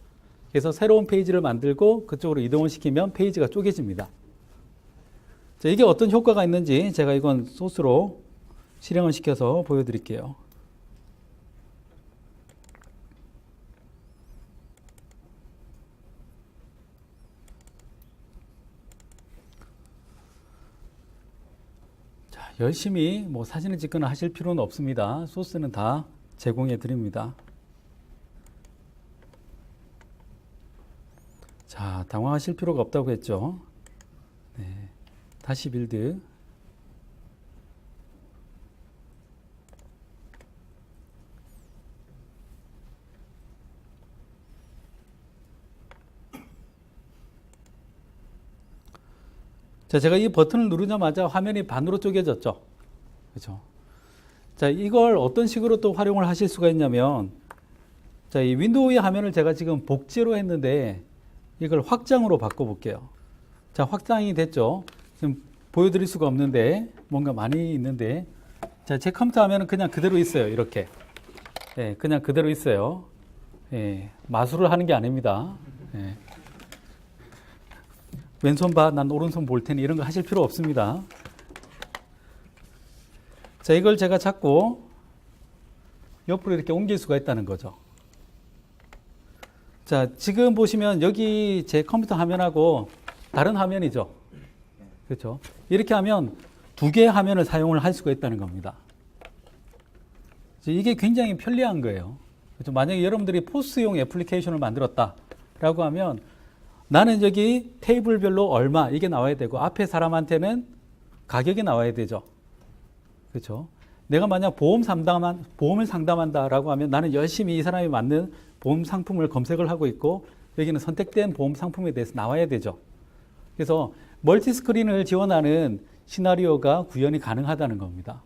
그래서 새로운 페이지를 만들고 그쪽으로 이동을 시키면 페이지가 쪼개집니다. 자, 이게 어떤 효과가 있는지 제가 이건 소스로 실행을 시켜서 보여드릴게요. 자, 열심히 뭐 사진을 찍거나 하실 필요는 없습니다. 소스는 다 제공해 드립니다. 자, 당황하실 필요가 없다고 했죠. 네, 다시 빌드. 자, 제가 이 버튼을 누르자마자 화면이 반으로 쪼개졌죠. 그렇죠? 자, 이걸 어떤 식으로 또 활용을 하실 수가 있냐면, 자, 이 윈도우의 화면을 제가 지금 복제로 했는데 이걸 확장으로 바꿔볼게요. 자, 확장이 됐죠. 지금 보여드릴 수가 없는데 뭔가 많이 있는데, 자, 제 컴퓨터 화면은 그냥 그대로 있어요. 이렇게. 예, 그냥 그대로 있어요. 예, 마술을 하는 게 아닙니다. 예. 왼손 봐, 난 오른손 볼 테니 이런 거 하실 필요 없습니다. 자, 이걸 제가 잡고 옆으로 이렇게 옮길 수가 있다는 거죠. 자, 지금 보시면 여기 제 컴퓨터 화면하고 다른 화면이죠. 그렇죠? 이렇게 하면 두 개의 화면을 사용을 할 수가 있다는 겁니다. 이게 굉장히 편리한 거예요. 그렇죠? 만약에 여러분들이 포스용 애플리케이션을 만들었다라고 하면 나는 여기 테이블별로 얼마 이게 나와야 되고 앞에 사람한테는 가격이 나와야 되죠. 그렇죠? 내가 만약 보험을 상담한다라고 하면 나는 열심히 이 사람이 맞는 보험 상품을 검색을 하고 있고 여기는 선택된 보험 상품에 대해서 나와야 되죠. 그래서 멀티 스크린을 지원하는 시나리오가 구현이 가능하다는 겁니다.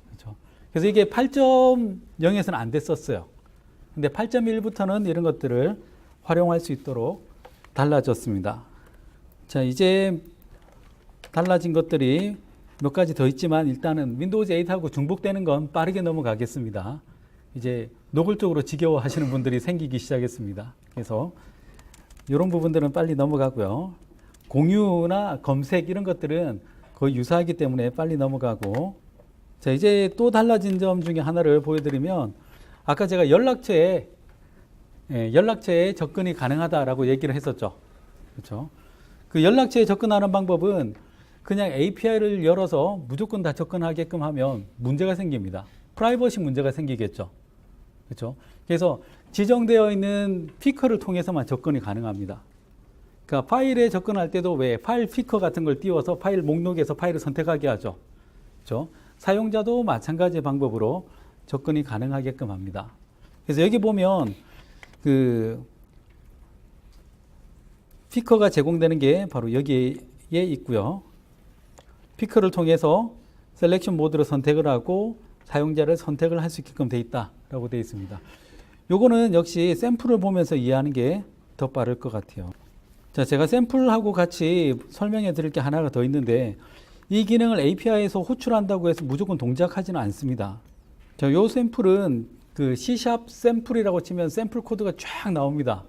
그렇죠? 그래서 이게 8.0에서는 안 됐었어요. 근데 8.1부터는 이런 것들을 활용할 수 있도록 달라졌습니다. 자, 이제 달라진 것들이 몇 가지 더 있지만 일단은 윈도우즈 8하고 중복되는 건 빠르게 넘어가겠습니다. 이제 노골적으로 지겨워하시는 분들이 생기기 시작했습니다. 그래서 이런 부분들은 빨리 넘어가고요. 공유나 검색 이런 것들은 거의 유사하기 때문에 빨리 넘어가고, 자, 이제 또 달라진 점 중에 하나를 보여드리면 아까 제가 연락처에 접근이 가능하다라고 얘기를 했었죠. 그렇죠? 그 연락처에 접근하는 방법은 그냥 API를 열어서 무조건 다 접근하게끔 하면 문제가 생깁니다. 프라이버시 문제가 생기겠죠. 그렇죠? 그래서 지정되어 있는 피커를 통해서만 접근이 가능합니다. 그러니까 파일에 접근할 때도 왜 파일 피커 같은 걸 띄워서 파일 목록에서 파일을 선택하게 하죠. 그렇죠? 사용자도 마찬가지 방법으로 접근이 가능하게끔 합니다. 그래서 여기 보면 그 피커가 제공되는 게 바로 여기에 있고요. 피커를 통해서 셀렉션 모드로 선택을 하고 사용자를 선택을 할 수 있게끔 되어 있다라고 되어 있습니다. 요거는 역시 샘플을 보면서 이해하는 게 더 빠를 것 같아요. 자, 제가 샘플하고 같이 설명해 드릴 게 하나가 더 있는데 이 기능을 API에서 호출한다고 해서 무조건 동작하지는 않습니다. 자, 요 샘플은 그 C# 샘플이라고 치면 샘플 코드가 쫙 나옵니다.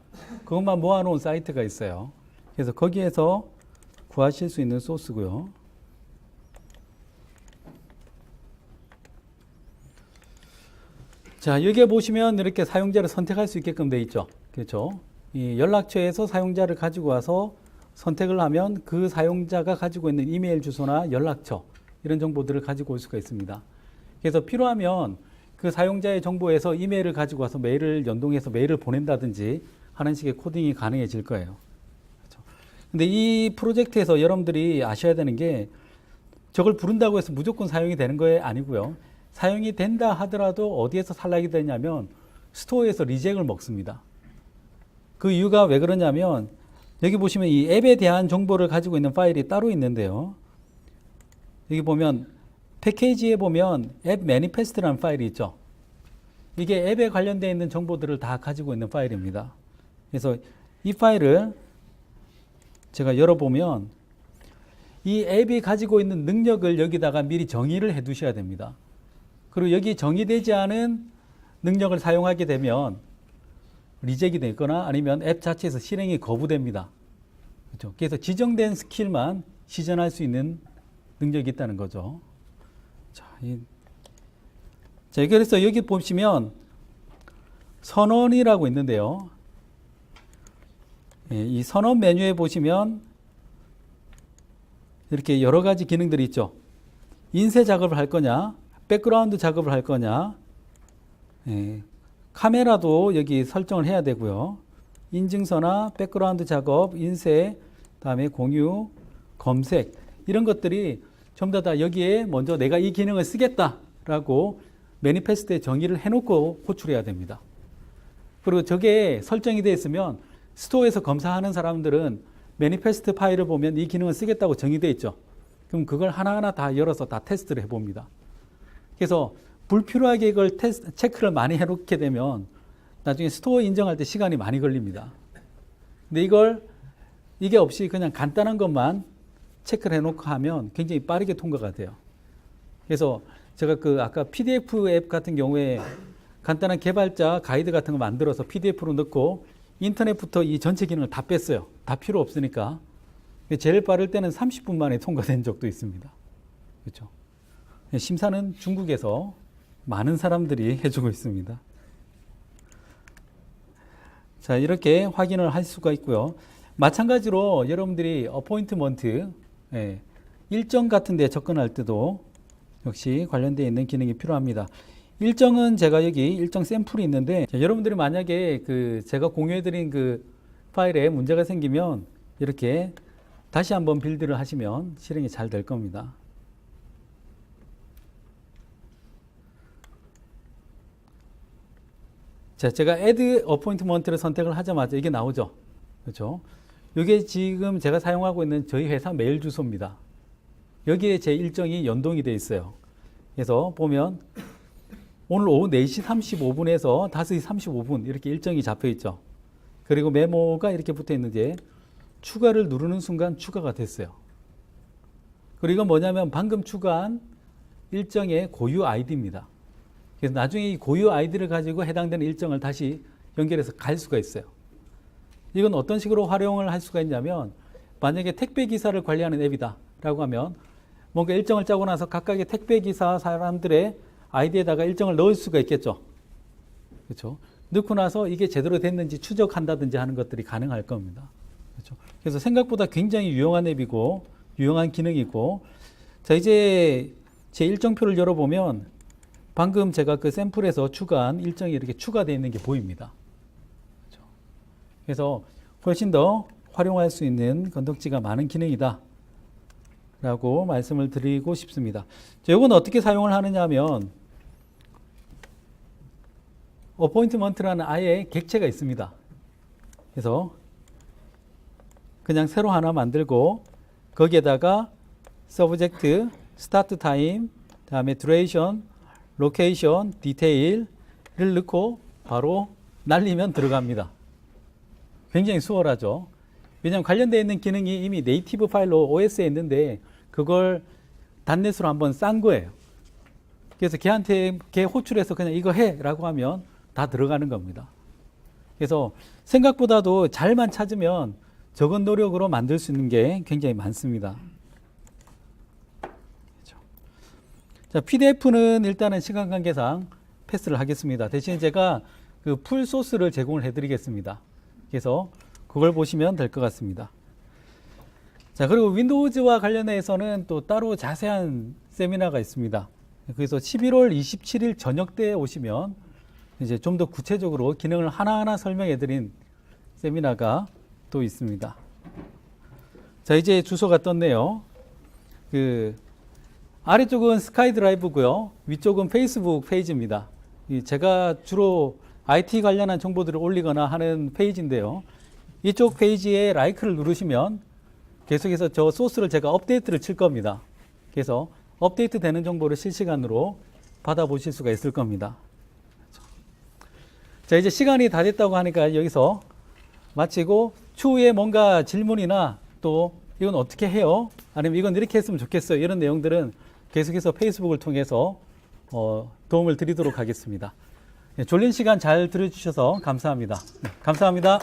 그것만 모아놓은 사이트가 있어요. 그래서 거기에서 구하실 수 있는 소스고요. 자, 여기에 보시면 이렇게 사용자를 선택할 수 있게끔 되어 있죠. 그렇죠? 이 연락처에서 사용자를 가지고 와서 선택을 하면 그 사용자가 가지고 있는 이메일 주소나 연락처 이런 정보들을 가지고 올 수가 있습니다. 그래서 필요하면 그 사용자의 정보에서 이메일을 가지고 와서 메일을 연동해서 메일을 보낸다든지 하는 식의 코딩이 가능해질 거예요. 그렇죠? 근데 이 프로젝트에서 여러분들이 아셔야 되는 게 저걸 부른다고 해서 무조건 사용이 되는 거 아니고요. 사용이 된다 하더라도 어디에서 탈락이 되냐면 스토어에서 리젝을 먹습니다. 그 이유가 왜 그러냐면 여기 보시면 이 앱에 대한 정보를 가지고 있는 파일이 따로 있는데요. 여기 보면 패키지에 보면 앱 매니페스트라는 파일이 있죠. 이게 앱에 관련되어 있는 정보들을 다 가지고 있는 파일입니다. 그래서 이 파일을 제가 열어보면 이 앱이 가지고 있는 능력을 여기다가 미리 정의를 해 두셔야 됩니다. 그리고 여기 정의되지 않은 능력을 사용하게 되면 리젝이 되거나 아니면 앱 자체에서 실행이 거부됩니다. 그렇죠? 그래서 지정된 스킬만 시전할 수 있는 능력이 있다는 거죠. 자, 그래서 여기 보시면 선언이라고 있는데요. 이 선언 메뉴에 보시면 이렇게 여러 가지 기능들이 있죠. 인쇄 작업을 할 거냐, 백그라운드 작업을 할 거냐, 카메라도 여기 설정을 해야 되고요. 인증서나 백그라운드 작업, 인쇄, 다음에 공유, 검색 이런 것들이 전부 다 여기에 먼저 내가 이 기능을 쓰겠다라고 매니페스트에 정의를 해놓고 호출해야 됩니다. 그리고 저게 설정이 되어 있으면 스토어에서 검사하는 사람들은 매니페스트 파일을 보면 이 기능을 쓰겠다고 정의되어 있죠. 그럼 그걸 하나하나 다 열어서 다 테스트를 해봅니다. 그래서 불필요하게 이걸 체크를 많이 해놓게 되면 나중에 스토어 인정할 때 시간이 많이 걸립니다. 근데 이게 없이 그냥 간단한 것만 체크를 해놓고 하면 굉장히 빠르게 통과가 돼요. 그래서 제가 아까 PDF 앱 같은 경우에 간단한 개발자 가이드 같은 거 만들어서 PDF로 넣고 인터넷부터 이 전체 기능을 다 뺐어요. 다 필요 없으니까. 제일 빠를 때는 30분 만에 통과된 적도 있습니다. 그렇죠? 심사는 중국에서 많은 사람들이 해주고 있습니다. 자, 이렇게 확인을 할 수가 있고요. 마찬가지로 여러분들이 어포인트먼트, 일정 같은 데 접근할 때도 역시 관련되어 있는 기능이 필요합니다. 일정은 제가 여기 일정 샘플이 있는데, 여러분들이 만약에 제가 공유해드린 파일에 문제가 생기면 이렇게 다시 한번 빌드를 하시면 실행이 잘 될 겁니다. 자, 제가 add appointment를 선택을 하자마자 이게 나오죠. 그렇죠? 이게 지금 제가 사용하고 있는 저희 회사 메일 주소입니다. 여기에 제 일정이 연동이 되어 있어요. 그래서 보면 오늘 오후 4시 35분에서 5시 35분 이렇게 일정이 잡혀 있죠. 그리고 메모가 이렇게 붙어 있는데 추가를 누르는 순간 추가가 됐어요. 그리고 이건 뭐냐면 방금 추가한 일정의 고유 아이디입니다. 그래서 나중에 이 고유 아이디를 가지고 해당되는 일정을 다시 연결해서 갈 수가 있어요. 이건 어떤 식으로 활용을 할 수가 있냐면, 만약에 택배 기사를 관리하는 앱이다 라고 하면 뭔가 일정을 짜고 나서 각각의 택배 기사 사람들의 아이디에다가 일정을 넣을 수가 있겠죠. 그렇죠? 넣고 나서 이게 제대로 됐는지 추적한다든지 하는 것들이 가능할 겁니다. 그렇죠? 그래서 생각보다 굉장히 유용한 앱이고 유용한 기능이고, 자, 이제 제 일정표를 열어보면 방금 제가 샘플에서 추가한 일정이 이렇게 추가되어 있는 게 보입니다. 그렇죠? 그래서 훨씬 더 활용할 수 있는 건덕지가 많은 기능이다 라고 말씀을 드리고 싶습니다. 자, 이건 어떻게 사용을 하느냐 하면, 어포인트먼트라는 아예 객체가 있습니다. 그래서 그냥 새로 하나 만들고 거기에다가 서브젝트, 스타트 타임, 다음에 듀레이션, 로케이션, 디테일을 넣고 바로 날리면 들어갑니다. 굉장히 수월하죠. 왜냐하면 관련되어 있는 기능이 이미 네이티브 파일로 OS에 있는데 그걸 단넷으로 한번 싼 거예요. 그래서 걔 호출해서 그냥 이거 해 라고 하면 다 들어가는 겁니다. 그래서 생각보다도 잘만 찾으면 적은 노력으로 만들 수 있는 게 굉장히 많습니다. 그렇죠. 자, PDF는 일단은 시간 관계상 패스를 하겠습니다. 대신 제가 풀 소스를 제공을 해드리겠습니다. 그래서 그걸 보시면 될 것 같습니다. 자, 그리고 윈도우즈와 관련해서는 또 따로 자세한 세미나가 있습니다. 그래서 11월 27일 저녁 때 오시면 이제 좀 더 구체적으로 기능을 하나하나 설명해 드린 세미나가 또 있습니다. 자, 이제 주소가 떴네요. 아래쪽은 스카이드라이브고요. 위쪽은 페이스북 페이지입니다. 제가 주로 IT 관련한 정보들을 올리거나 하는 페이지인데요. 이쪽 페이지에 라이크를 누르시면 계속해서 저 소스를 제가 업데이트를 칠 겁니다. 그래서 업데이트 되는 정보를 실시간으로 받아보실 수가 있을 겁니다. 자, 이제 시간이 다 됐다고 하니까 여기서 마치고 추후에 뭔가 질문이나 또 이건 어떻게 해요? 아니면 이건 이렇게 했으면 좋겠어요. 이런 내용들은 계속해서 페이스북을 통해서 도움을 드리도록 하겠습니다. 졸린 시간 잘 들어주셔서 감사합니다. 감사합니다.